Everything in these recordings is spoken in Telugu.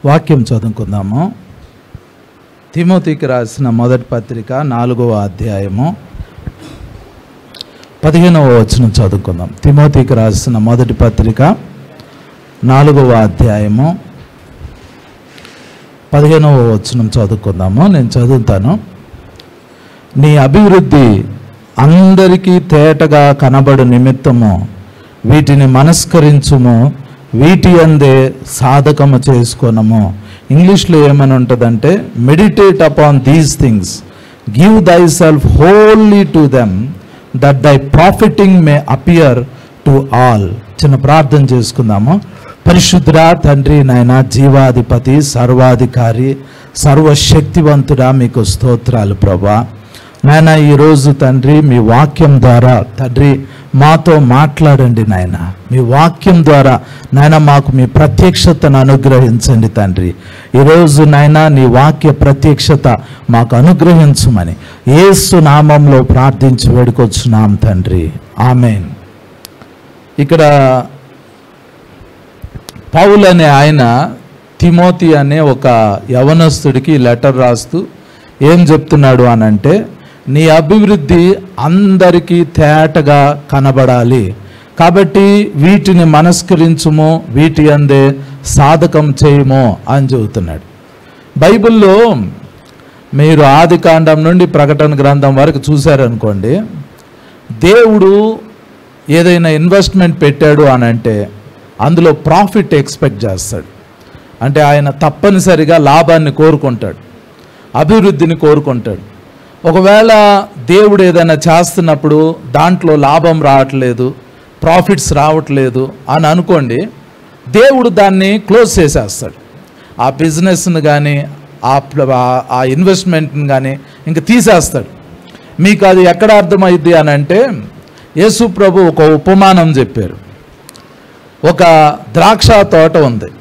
వాక్యం చదువుకుందాము. తిమోతికి రాసిన మొదటి పత్రిక 4వ అధ్యాయము 15వ వచనం చదువుకుందాం. తిమోతికి రాసిన మొదటి పత్రిక 4వ అధ్యాయము 15వ వచనం చదువుకుందాము. నేను చదువుతాను. నీ అభివృద్ధి అందరికీ తేటగా కనబడు నిమిత్తము వీటిని మనస్కరించుము, వీటి అందే సాధకము చేసుకొనము. ఇంగ్లీష్లో ఏమని ఉంటుందంటే, meditate upon these things, give thy self wholly to them, that thy profiting may appear to all. చిన్న ప్రార్థన చేసుకుందాము. పరిశుద్ధుడా తండ్రి, నాయన జీవాధిపతి, సర్వాధికారి, సర్వశక్తివంతుడా, మీకు స్తోత్రాలు ప్రభా. నాయన ఈరోజు తండ్రి మీ వాక్యం ద్వారా తండ్రి మాతో మాట్లాడండి నాయన. మీ వాక్యం ద్వారా నాయన మాకు మీ ప్రత్యక్షతను అనుగ్రహించండి తండ్రి. ఈరోజు నాయన నీ వాక్య ప్రత్యక్షత మాకు అనుగ్రహించమని యేసు నామంలో ప్రార్థించి వేడుకొచ్చున్నాం తండ్రి, ఆమేన్. ఇక్కడ పౌలు అనే ఆయన తిమోతి అనే ఒక యవనస్తుడికి లెటర్ రాస్తూ ఏం చెప్తున్నాడు అనంటే, నీ అభివృద్ధి అందరికీ తేటగా కనబడాలి కాబట్టి వీటిని మనస్కరించుము, వీటి అందే సాధకం చేయము అని చెబుతున్నాడు. బైబిల్లో మీరు ఆదికాండం నుండి ప్రకటన గ్రంథం వరకు చూశారనుకోండి, దేవుడు ఏదైనా ఇన్వెస్ట్మెంట్ పెట్టాడు అనంటే అందులో ప్రాఫిట్ ఎక్స్పెక్ట్ చేస్తాడు. అంటే ఆయన తప్పనిసరిగా లాభాన్ని కోరుకుంటాడు, అభివృద్ధిని కోరుకుంటాడు. ఒకవేళ దేవుడు ఏదైనా చేస్తున్నప్పుడు దాంట్లో లాభం రావట్లేదు, ప్రాఫిట్స్ రావట్లేదు అని అనుకోండి, దేవుడు దాన్ని క్లోజ్ చేసేస్తాడు. ఆ బిజినెస్ని కానీ ఆ ఇన్వెస్ట్మెంట్ని కానీ ఇంక తీసేస్తాడు. మీకు అది ఎక్కడ అర్థమైంది అని అంటే, యేసు ప్రభు ఒక ఉపమానం చెప్పారు. ఒక ద్రాక్ష తోట ఉంది.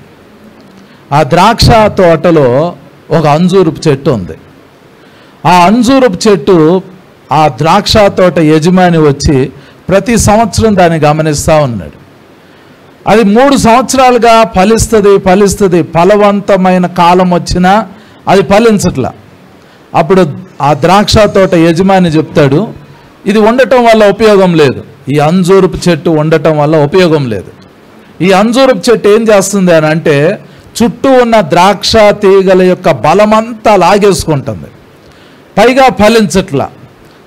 ఆ ద్రాక్ష తోటలో ఒక అంజూరపు చెట్టు ఉంది. ఆ అంజూరపు చెట్టు ఆ ద్రాక్ష తోట యజమాని వచ్చి ప్రతి సంవత్సరం దాన్ని గమనిస్తూ ఉన్నాడు. అది 3 సంవత్సరాలుగా ఫలిస్తుంది. ఫలవంతమైన కాలం వచ్చినా అది ఫలించట్లా. అప్పుడు ఆ ద్రాక్ష తోట యజమాని చెప్తాడు, ఇది ఉండటం వల్ల ఉపయోగం లేదు, ఈ అంజూరపు చెట్టు ఉండటం వల్ల ఉపయోగం లేదు. ఈ అంజూరపు చెట్టు ఏం చేస్తుంది అని అంటే, చుట్టూ ఉన్న ద్రాక్ష తీగల యొక్క బలమంతా లాగేసుకుంటుంది, పైగా ఫలించట్లా.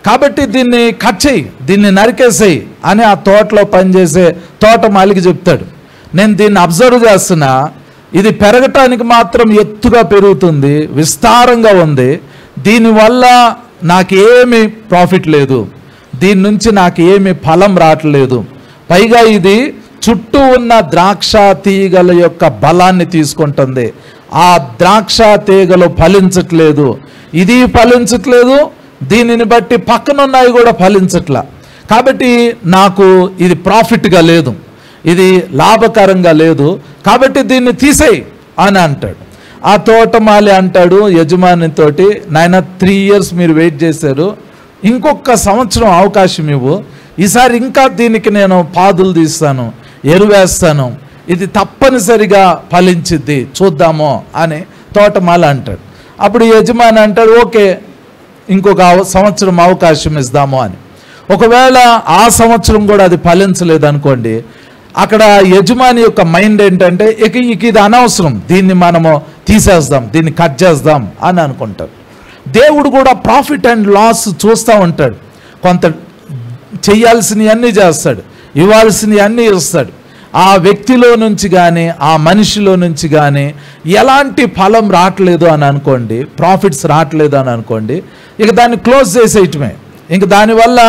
కాబట్టి దీన్ని కట్ చేయి, దీన్ని నరికేసేయి అని ఆ తోటలో పనిచేసే తోటమాలికి చెప్తాడు. నేను దీన్ని అబ్జర్వ్ చేస్తున్నా, ఇది పెరగటానికి మాత్రం ఎత్తుగా పెరుగుతుంది, విస్తారంగా ఉంది, దీనివల్ల నాకేమీ ప్రాఫిట్ లేదు, దీని నుంచి నాకు ఏమీ ఫలం రావట్లేదు, పైగా ఇది చుట్టూ ఉన్న ద్రాక్ష తీగల యొక్క బలాన్ని తీసుకుంటుంది, ఆ ద్రాక్ష తీగలు ఫలించట్లేదు, ఇది ఫలించట్లేదు, దీనిని బట్టి పక్కనున్నవి కూడా ఫలించట్లా. కాబట్టి నాకు ఇది ప్రాఫిట్గా లేదు, ఇది లాభకరంగా లేదు, కాబట్టి దీన్ని తీసేయి అని అంటాడు. ఆ తోటమాలి అంటాడు యజమానితోటి, నాయన 3 years మీరు వెయిట్ చేశారు, ఇంకొక సంవత్సరం అవకాశం ఇవ్వు, ఈసారి ఇంకా దీనికి నేను పాదులు తీస్తాను, ఎరువేస్తాను, ఇది తప్పనిసరిగా ఫలించిద్ది, చూద్దాము అని తోటమాల అంటాడు. అప్పుడు యజమాని అంటాడు, ఓకే ఇంకొక సంవత్సరం అవకాశం ఇద్దాము అని. ఒకవేళ ఆ సంవత్సరం కూడా అది ఫలించలేదు అనుకోండి, అక్కడ యజమాని యొక్క మైండ్ ఏంటంటే, ఇక ఇది అనవసరం, దీన్ని మనము తీసేద్దాం, దీన్ని కట్ చేద్దాం అని అనుకుంటారు. దేవుడు కూడా ప్రాఫిట్ అండ్ లాస్ చూస్తూ ఉంటాడు. కొంత చెయ్యాల్సినవి అన్నీ చేస్తాడు, ఇవ్వాల్సినవి అన్నీ ఇస్తాడు. ఆ వ్యక్తిలో నుంచి కానీ ఆ మనిషిలో నుంచి కానీ ఎలాంటి ఫలం రావట్లేదు అని అనుకోండి, ప్రాఫిట్స్ రావట్లేదు అని అనుకోండి, ఇక దాన్ని క్లోజ్ చేసేయటమే. ఇంక దానివల్ల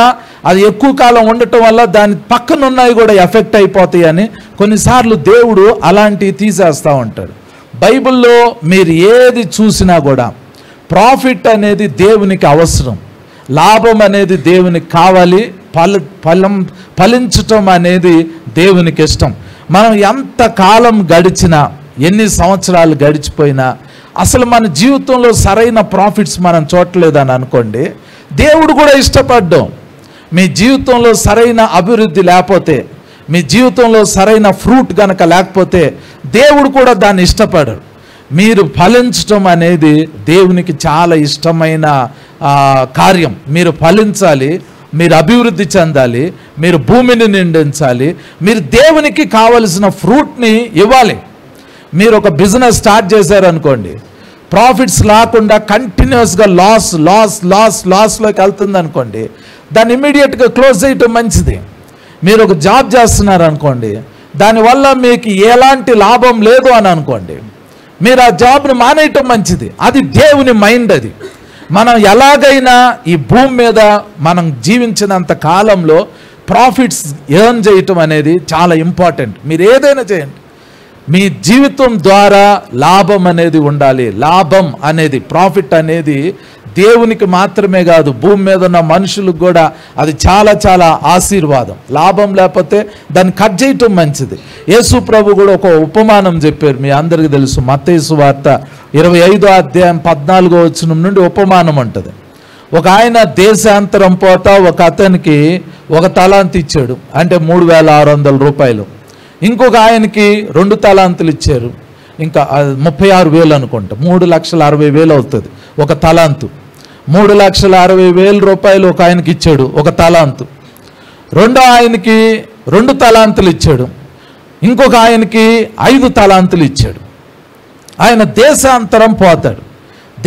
అది ఎక్కువ కాలం ఉండటం వల్ల దాని పక్కన ఉన్నవి కూడా ఎఫెక్ట్ అయిపోతాయి అని కొన్నిసార్లు దేవుడు అలాంటివి తీసేస్తూ ఉంటాడు. బైబిల్లో మీరు ఏది చూసినా కూడా ప్రాఫిట్ అనేది దేవునికి అవసరం, లాభం అనేది దేవునికి కావాలి, ఫలించటం అనేది దేవునికి ఇష్టం. మనం ఎంత కాలం గడిచినా, ఎన్ని సంవత్సరాలు గడిచిపోయినా అసలు మన జీవితంలో సరైన ప్రాఫిట్స్ మనం చూడలేదని అనుకోండి, దేవుడు కూడా ఇష్టపడ్డాం. మీ జీవితంలో సరైన అభివృద్ధి లేకపోతే, మీ జీవితంలో సరైన ఫ్రూట్ గనక లేకపోతే దేవుడు కూడా దాన్ని ఇష్టపడరు. మీరు ఫలించటం అనేది దేవునికి చాలా ఇష్టమైన కార్యం. మీరు ఫలించాలి, మీరు అభివృద్ధి చెందాలి, మీరు భూమిని నిండించాలి, మీరు దేవునికి కావలసిన ఫ్రూట్ని ఇవ్వాలి. మీరు ఒక బిజినెస్ స్టార్ట్ చేశారనుకోండి, ప్రాఫిట్స్ లేకుండా కంటిన్యూస్గా లాస్లోకి వెళ్తుంది అనుకోండి, దాన్ని ఇమ్మీడియట్గా క్లోజ్ చేయటం మంచిది. మీరు ఒక జాబ్ చేస్తున్నారనుకోండి, దానివల్ల మీకు ఎలాంటి లాభం లేదు అని అనుకోండి, మీరు ఆ జాబ్ని మానేయటం మంచిది. అది దేవుని మైండ్. అది మనం ఎలాగైనా ఈ భూమి మీద మనం జీవించినంత కాలంలో ప్రాఫిట్స్ ఎర్న్ చేయటం అనేది చాలా ఇంపార్టెంట్. మీరు ఏదైనా చేయండి, మీ జీవితం ద్వారా లాభం అనేది ఉండాలి. లాభం అనేది, ప్రాఫిట్ అనేది దేవునికి మాత్రమే కాదు, భూమి మీద ఉన్న మనుషులకు కూడా అది చాలా చాలా ఆశీర్వాదం. లాభం లేకపోతే దాన్ని కట్ చేయటం మంచిది. యేసు ప్రభు కూడా ఒక ఉపమానం చెప్పారు, మీ అందరికీ తెలుసు. మత్తయి సువార్త 25వ అధ్యాయం 14వ వచనం నుండి ఉపమానం ఉంటుంది. ఒక ఆయన దేశాంతరం పోతా ఒక అతనికి 1 తలాంతు ఇచ్చాడు, అంటే 3,600 రూపాయలు. ఇంకొక ఆయనకి 2 తలాంతులు ఇచ్చారు, ఇంకా 36,000 అనుకుంటా, 3,60,000 అవుతుంది 1 తలాంతు. 3,60,000 రూపాయలు ఒక ఆయనకి ఇచ్చాడు 1 తలాంతు. రెండో ఆయనకి 2 తలాంతులు ఇచ్చాడు, ఇంకొక ఆయనకి 5 తలాంతులు ఇచ్చాడు. ఆయన దేశాంతరం పోతాడు.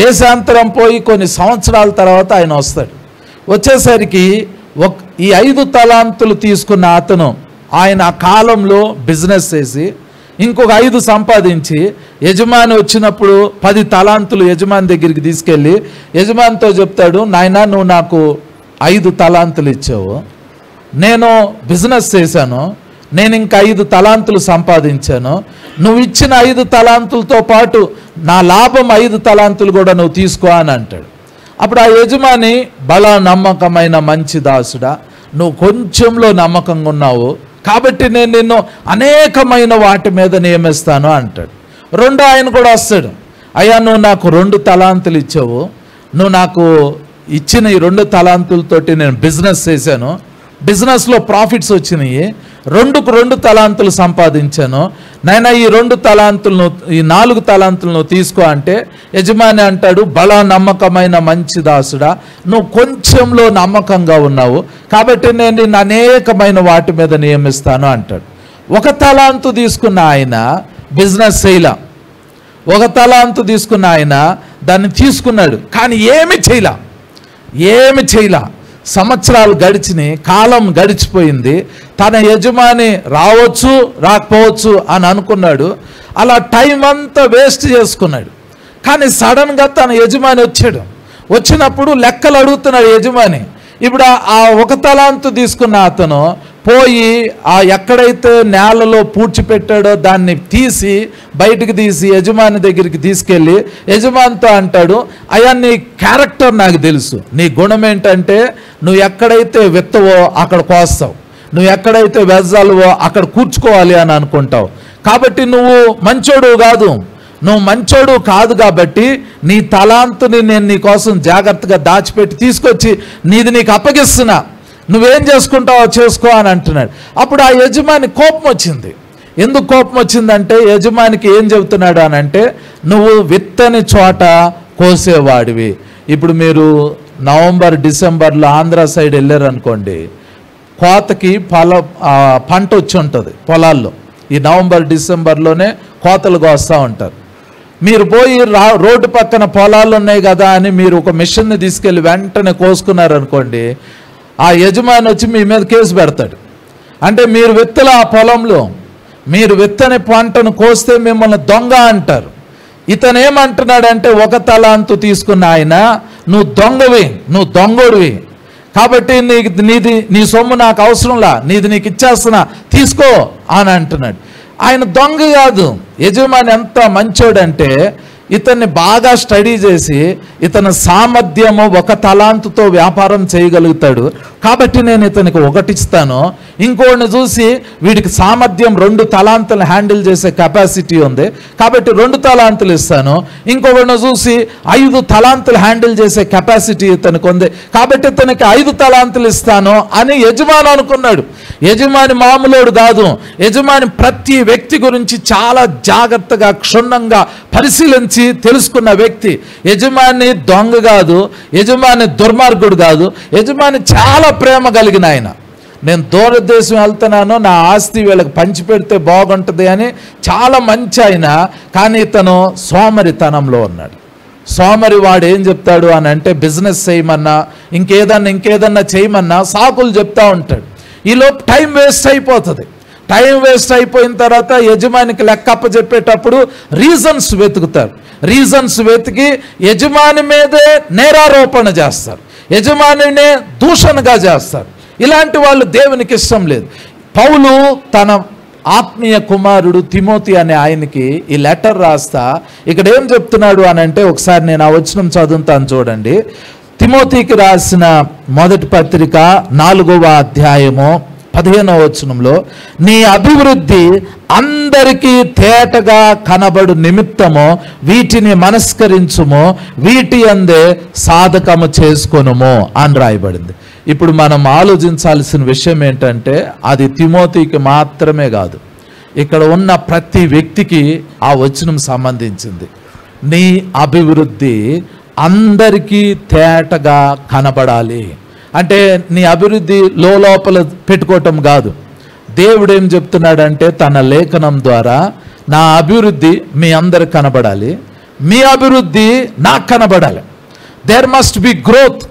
దేశాంతరం పోయి కొన్ని సంవత్సరాల తర్వాత ఆయన వస్తాడు. వచ్చేసరికి ఈ 5 తలాంతులు తీసుకున్న అతను ఆయన ఆ కాలంలో బిజినెస్ చేసి ఇంకొక 5 సంపాదించి యజమాని వచ్చినప్పుడు 10 తలాంతులు యజమాని దగ్గరికి తీసుకెళ్ళి యజమానితో చెప్తాడు, నాయనా నువ్వు నాకు 5 తలాంతులు ఇచ్చావు, నేను బిజినెస్ చేశాను, నేను ఇంకా 5 తలాంతులు సంపాదించాను, నువ్వు ఇచ్చిన 5 తలాంతులతో పాటు నా లాభం 5 తలాంతులు కూడా నువ్వు తీసుకో అని అంటాడు. అప్పుడు ఆ యజమాని, బలా నమ్మకమైన మంచి దాసుడా, నువ్వు కొంచెంలో నమ్మకంగా ఉన్నావు కాబట్టి నేను నిన్ను అనేకమైన వాటి మీద నియమిస్తాను అంటాడు. రెండో ఆయన కూడా వస్తాడు, అయ్యా నువ్వు నాకు 2 తలాంతులు ఇచ్చావు, నువ్వు నాకు ఇచ్చిన ఈ 2 తలాంతులతోటి నేను బిజినెస్ చేశాను, బిజినెస్లో ప్రాఫిట్స్ వచ్చినాయి, 2కు 2 తలాంతులు సంపాదించాను, నాయన ఈ 2 తలాంతులను, ఈ 4 తలాంతులను తీసుకో అంటే యజమాని అంటాడు, బలా నమ్మకమైన మంచి దాసుడా, నువ్వు కొంచెంలో నమ్మకంగా ఉన్నావు కాబట్టి నేను నిన్ను అనేకమైన వాటి మీద నియమిస్తాను అంటాడు. 1 తలాంతు తీసుకున్న ఆయన బిజినెస్ చేయలా, 1 తలాంతు తీసుకున్న ఆయన దాన్ని తీసుకున్నాడు కానీ ఏమి చేయలా. సంవత్సరాలు గడిచినాయి, కాలం గడిచిపోయింది, తన యజమాని రావచ్చు రాకపోవచ్చు అని అనుకున్నాడు. అలా టైం అంతా వేస్ట్ చేసుకున్నాడు. కానీ సడన్గా తన యజమాని వచ్చాడు. వచ్చినప్పుడు లెక్కలు అడుగుతున్నాడు యజమాని. ఇప్పుడు ఆ 1 తలాంతు తీసుకున్న అతను పోయి ఆ ఎక్కడైతే నేలలో పూడ్చిపెట్టాడో దాన్ని తీసి బయటికి తీసి యజమాని దగ్గరికి తీసుకెళ్ళి యజమానితో అంటాడు, అయ్యా నీ క్యారెక్టర్ నాకు తెలుసు, నీ గుణం ఏంటంటే నువ్వు ఎక్కడైతే విత్తవో అక్కడ కోస్తావు, నువ్వు ఎక్కడైతే వెజ్జాలువో అక్కడ కూర్చుకోవాలి అని అనుకుంటావు, కాబట్టి నువ్వు మంచోడు కాదు కాబట్టి నీ తలాంతుని నేను నీ కోసం జాగ్రత్తగా దాచిపెట్టి తీసుకొచ్చి నీది నీకు అప్పగిస్తున్నా, నువ్వేం చేసుకుంటావో చేసుకో అని అంటున్నాడు. అప్పుడు ఆ యజమాని కోపం వచ్చింది. ఎందుకు కోపం వచ్చిందంటే యజమానికి ఏం చెబుతున్నాడు అని అంటే, నువ్వు విత్తని చోట కోసేవాడివి. ఇప్పుడు మీరు నవంబర్ డిసెంబర్లో ఆంధ్ర సైడ్ వెళ్ళారనుకోండి, కోతకి పంట వచ్చి ఉంటుంది పొలాల్లో. ఈ నవంబర్ డిసెంబర్లోనే కోతలు కోస్తూ ఉంటారు. మీరు పోయి రోడ్డు పక్కన పొలాలు ఉన్నాయి కదా అని మీరు ఒక మిషన్ని తీసుకెళ్ళి వెంటనే కోసుకున్నారనుకోండి, ఆ యజమాని వచ్చి మీ మీద కేసు పెడతాడు. అంటే మీరు విత్తల ఆ పొలంలో మీరు విత్తని పంటను కోస్తే మిమ్మల్ని దొంగ అంటారు. ఇతను ఏమంటున్నాడంటే 1 తలాంతు తీసుకున్న ఆయన, నువ్వు దొంగోడివి కాబట్టి నీ సొమ్ము నాకు అవసరంలా, నీది నీకు ఇచ్చేస్తున్నా తీసుకో అని అంటున్నాడు. ఆయన దొంగ కాదు. యజమాని ఎంత మంచోడంటే ఇతన్ని బాగా స్టడీ చేసి ఇతని సామర్థ్యము 1 తలాంతుతో వ్యాపారం చేయగలుగుతాడు కాబట్టి నేను ఇతనికి 1 ఇస్తాను, ఇంకోడిని చూసి వీడికి సామర్థ్యం 2 తలాంతులు హ్యాండిల్ చేసే కెపాసిటీ ఉంది కాబట్టి 2 తలాంతులు ఇస్తాను. ఇంకొకడిని చూసి 5 తలాంతులు హ్యాండిల్ చేసే కెపాసిటీ ఇతనికి ఉంది కాబట్టి ఇతనికి 5 తలాంతులు ఇస్తాను అని యజమాని అనుకున్నాడు. యజమాని మామూలుడు కాదు. యజమాని ప్రతి వ్యక్తి గురించి చాలా జాగ్రత్తగా క్షుణ్ణంగా పరిశీలించి తెలుసుకున్న వ్యక్తి. యజమాని దొంగ కాదు, యజమాని దుర్మార్గుడు కాదు, యజమాని చాలా ప్రేమ కలిగిన ఆయన. నేను దూరదేశం వెళ్తున్నాను, నా ఆస్తి వీళ్ళకి పంచి పెడితే బాగుంటుంది అని చాలా మంచి ఆయన. కానీ ఇతను సోమరితనంలో ఉన్నాడు. సోమరి వాడు ఏం చెప్తాడు అని అంటే బిజినెస్ చేయమన్నా ఇంకేదన్నా చేయమన్నా సాకులు చెప్తా ఉంటాడు. ఈలోపు టైం వేస్ట్ అయిపోతుంది. టైం వేస్ట్ అయిపోయిన తర్వాత యజమానికి లెక్కప్ప చెప్పేటప్పుడు రీజన్స్ వెతుకుతారు. రీజన్స్ వెతికి యజమాని మీదే నేరారోపణ చేస్తారు, యజమానినే దూషణగా చేస్తారు. ఇలాంటి వాళ్ళు దేవునికి ఇష్టం లేదు. పౌలు తన ఆత్మీయ కుమారుడు తిమోతి అనే ఆయనకి ఈ లెటర్ రాస్తా ఇక్కడ ఏం చెప్తున్నాడు అని అంటే ఒకసారి నేను ఆ వచనం చదువుతాను చూడండి. తిమోతికి రాసిన మొదటి పత్రిక 4వ అధ్యాయము 15వ వచనంలో, నీ అభివృద్ధి అందరికీ తేటగా కనబడు నిమిత్తము వీటిని మనస్కరించుము, వీటి అందే సాధకము చేసుకొనుము అని రాయబడింది. ఇప్పుడు మనం ఆలోచించాల్సిన విషయం ఏంటంటే అది తిమోతికి మాత్రమే కాదు, ఇక్కడ ఉన్న ప్రతి వ్యక్తికి ఆ వచనం సంబంధించింది. నీ అభివృద్ధి అందరికీ తేటగా కనబడాలి అంటే నీ అభివృద్ధి లోపల పెట్టుకోవటం కాదు. దేవుడు ఏం చెప్తున్నాడంటే తన లేఖనం ద్వారా నా అభివృద్ధి మీ అందరికి కనబడాలి, మీ అభివృద్ధి నాకు కనబడాలి. There must be growth.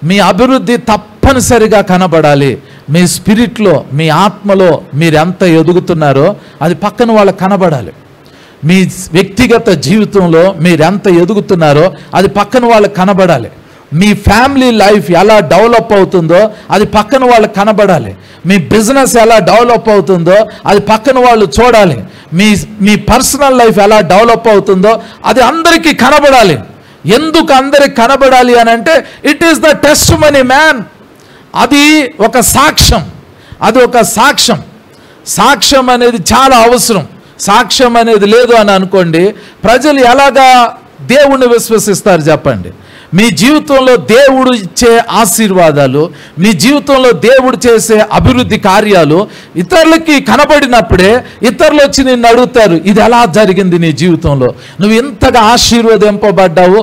మీ అభివృద్ధి తప్పనిసరిగా కనబడాలి. మీ స్పిరిట్లో, మీ ఆత్మలో మీరు ఎంత ఎదుగుతున్నారో అది పక్కన వాళ్ళకి కనబడాలి. మీ వ్యక్తిగత జీవితంలో మీరు ఎంత ఎదుగుతున్నారో అది పక్కన వాళ్ళకి కనబడాలి. మీ ఫ్యామిలీ లైఫ్ ఎలా డెవలప్ అవుతుందో అది పక్కన వాళ్ళకి కనబడాలి. మీ బిజినెస్ ఎలా డెవలప్ అవుతుందో అది పక్కన వాళ్ళు చూడాలి. మీ పర్సనల్ లైఫ్ ఎలా డెవలప్ అవుతుందో అది అందరికీ కనబడాలి. ఎందుకు అందరికి కనబడాలి అని అంటే it is the testimony man. అది ఒక సాక్ష్యం, అది ఒక సాక్ష్యం. సాక్ష్యం అనేది చాలా అవసరం. సాక్ష్యం అనేది లేదు అని అనుకోండి, ప్రజలు ఎలాగా దేవుణ్ణి విశ్వసిస్తారు చెప్పండి? మీ జీవితంలో దేవుడు ఇచ్చే ఆశీర్వాదాలు, మీ జీవితంలో దేవుడు చేసే అభివృద్ధి కార్యాలు ఇతరులకి కనబడినప్పుడే ఇతరులు వచ్చి నిన్ను అడుగుతారు, ఇది ఎలా జరిగింది నీ జీవితంలో, నువ్వు ఇంతగా ఆశీర్వదింపబడ్డావు,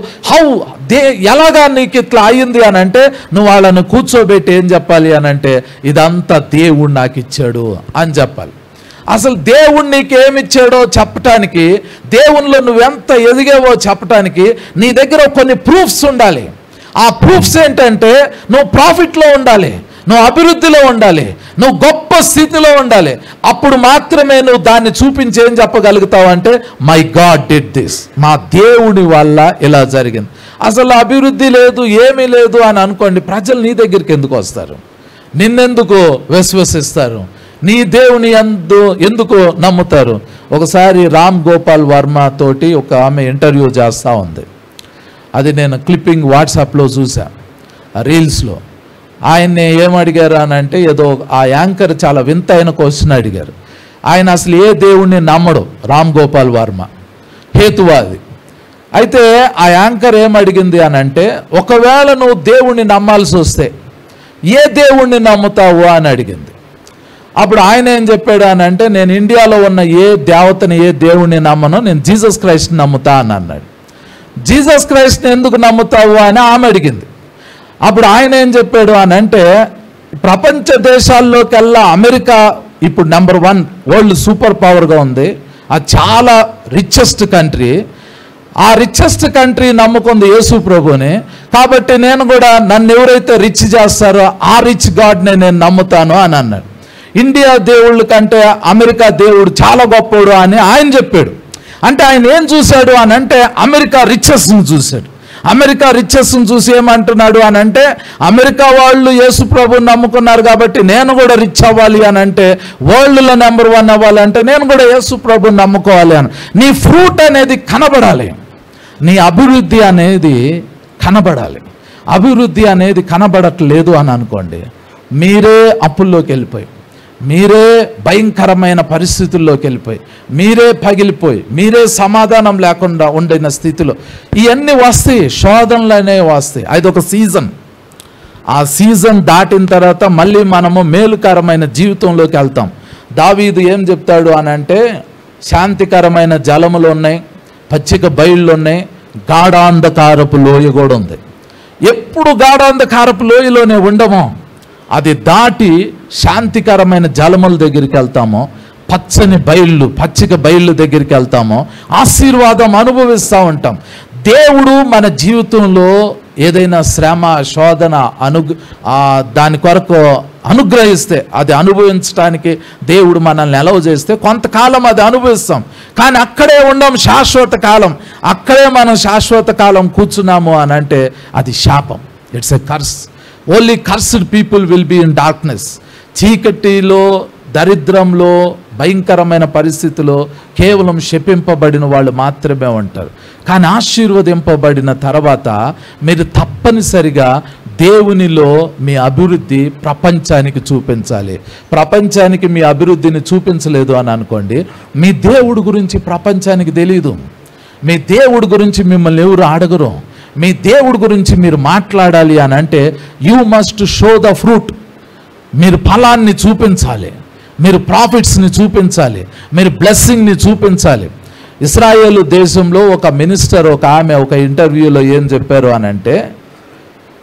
ఎలాగా నీకు ఇట్లా అయ్యింది అని అంటే నువ్వు వాళ్ళను కూర్చోబెట్టి ఏం చెప్పాలి అని అంటే ఇదంతా దేవుడు నాకు ఇచ్చాడు అని చెప్పాలి. అసలు దేవుడు నీకు ఏమిచ్చాడో చెప్పటానికి, దేవునిలో నువ్వెంత ఎదిగావో చెప్పటానికి నీ దగ్గర కొన్ని ప్రూఫ్స్ ఉండాలి. ఆ ప్రూఫ్స్ ఏంటంటే నువ్వు ప్రాఫిట్లో ఉండాలి, నువ్వు అభివృద్ధిలో ఉండాలి, నువ్వు గొప్ప స్థితిలో ఉండాలి. అప్పుడు మాత్రమే నువ్వు దాన్ని చూపించి ఏం చెప్పగలుగుతావు అంటే మై గాడ్ డిడ్ దిస్, మా దేవుడి వల్ల ఇలా జరిగింది. అసలు అభివృద్ధి లేదు, ఏమీ లేదు అని అనుకోండి, ప్రజలు నీ దగ్గరికి ఎందుకు వస్తారు? నిన్నెందుకు విశ్వసిస్తారు? నీ దేవుని ఎందుకు నమ్ముతారు? ఒకసారి రామ్ గోపాల్ వర్మ తోటి ఒక ఆమె ఇంటర్వ్యూ చేస్తూ ఉంది. అది నేను క్లిప్పింగ్ వాట్సాప్లో చూసాను, రీల్స్లో. ఆయన్ని ఏమడిగారు అని అంటే ఏదో ఆ యాంకర్ చాలా వింతైన క్వశ్చన్ అడిగారు. ఆయన అసలు ఏ దేవుణ్ణి నమ్మడు రామ్ గోపాల్ వర్మ, హేతువాది. అయితే ఆ యాంకర్ ఏమడిగింది అని అంటే ఒకవేళ నువ్వు దేవుణ్ణి నమ్మాల్సి వస్తే ఏ దేవుణ్ణి నమ్ముతావు అని అడిగింది. అప్పుడు ఆయన ఏం చెప్పాడు అని అంటే నేను ఇండియాలో ఉన్న ఏ దేవతని, ఏ దేవుణ్ణి నమ్మను, నేను జీసస్ క్రైస్ట్ని నమ్ముతా అని అన్నాడు. జీసస్ క్రైస్ట్ని ఎందుకు నమ్ముతావు అని ఆమె అడిగింది. అప్పుడు ఆయన ఏం చెప్పాడు అని అంటే ప్రపంచ దేశాల్లోకెల్లా అమెరికా ఇప్పుడు నెంబర్ 1 వరల్డ్ సూపర్ పవర్గా ఉంది, అది చాలా రిచెస్ట్ కంట్రీ. ఆ రిచెస్ట్ కంట్రీ నమ్ముకుంది యేసు ప్రభుని, కాబట్టి నేను కూడా నన్ను ఎవరైతే రిచ్ చేస్తారో ఆ రిచ్ గాడ్ని నేను నమ్ముతాను అని అన్నాడు. ఇండియా దేవుళ్ళ కంటే అమెరికా దేవుడు చాలా గొప్పవాడు అని ఆయన చెప్పాడు. అంటే ఆయన ఏం చూశాడు అని అంటే అమెరికా రిచెస్ని చూశాడు. అమెరికా రిచెస్ని చూసి ఏమంటున్నాడు అని అంటే అమెరికా వాళ్ళు యేసు ప్రభుని నమ్ముకున్నారు కాబట్టి నేను కూడా రిచ్ అవ్వాలి అని అంటే, వరల్డ్లో నెంబర్ 1 అవ్వాలంటే నేను కూడా యేసు ప్రభుని నమ్ముకోవాలి అని. నీ ఫ్రూట్ అనేది కనబడాలి, నీ అభివృద్ధి అనేది కనబడాలి. అభివృద్ధి అనేది కనబడట్లేదు అని అనుకోండి, మీరే అప్పుల్లోకి వెళ్ళిపోయి మీరే భయంకరమైన పరిస్థితుల్లోకి వెళ్ళిపోయి, మీరే పగిలిపోయి, మీరే సమాధానం లేకుండా ఉండిన స్థితిలో ఇవన్నీ వస్తాయి, శోధనలు అనేవి వస్తాయి. అదొక సీజన్. ఆ సీజన్ దాటిన తర్వాత మళ్ళీ మనము మేలుకరమైన జీవితంలోకి వెళ్తాం. దావీదు ఏం చెప్తాడు అని అంటే, శాంతికరమైన జలములు ఉన్నాయి, పచ్చిక బయళ్ళు ఉన్నాయి, గాఢాంధకారపు లోయ కూడా ఉంది. ఎప్పుడు గాఢాంధకారపు లోయలోనే ఉండమో, అది దాటి శాంతికరమైన జలముల దగ్గరికి వెళ్తామో, పచ్చని బయళ్ళు, పచ్చిక బయళ్ళు దగ్గరికి వెళ్తామో, ఆశీర్వాదం అనుభవిస్తూ ఉంటాం. దేవుడు మన జీవితంలో ఏదైనా శ్రమ, శోధన దాని కొరకు అనుగ్రహిస్తే, అది అనుభవించడానికి దేవుడు మనల్ని ఎలవ చేస్తే కొంతకాలం అది అనుభవిస్తాం. కానీ అక్కడే ఉండం శాశ్వత కాలం. అక్కడే మనం శాశ్వత కాలం కూర్చున్నాము అని అంటే అది శాపం. It's a curse. Only cursed people will be in darkness. చీకటిలో, దరిద్రంలో, భయంకరమైన పరిస్థితిలో కేవలం శపింపబడిన వాళ్ళు మాత్రమే ఉంటారు. కానీ ఆశీర్వదింపబడిన తర్వాత మీరు తప్పనిసరిగా దేవునిలో మీ అభివృద్ధి ప్రపంచానికి చూపించాలి. ప్రపంచానికి మీ అభివృద్ధిని చూపించలేదు అని అనుకోండి, మీ దేవుడి గురించి ప్రపంచానికి తెలియదు. మీ దేవుడి గురించి మిమ్మల్ని ఎవరు అడగరు. మీ దేవుడి గురించి మీరు మాట్లాడాలి అని అంటే you must show the fruit. మీరు ఫలాన్ని చూపించాలి, మీరు ప్రాఫిట్స్ని చూపించాలి, మీరు బ్లెస్సింగ్ని చూపించాలి. ఇశ్రాయేలు దేశంలో ఒక మినిస్టర్, ఒక ఆమె ఒక ఇంటర్వ్యూలో ఏం చెప్పారు అని అంటే,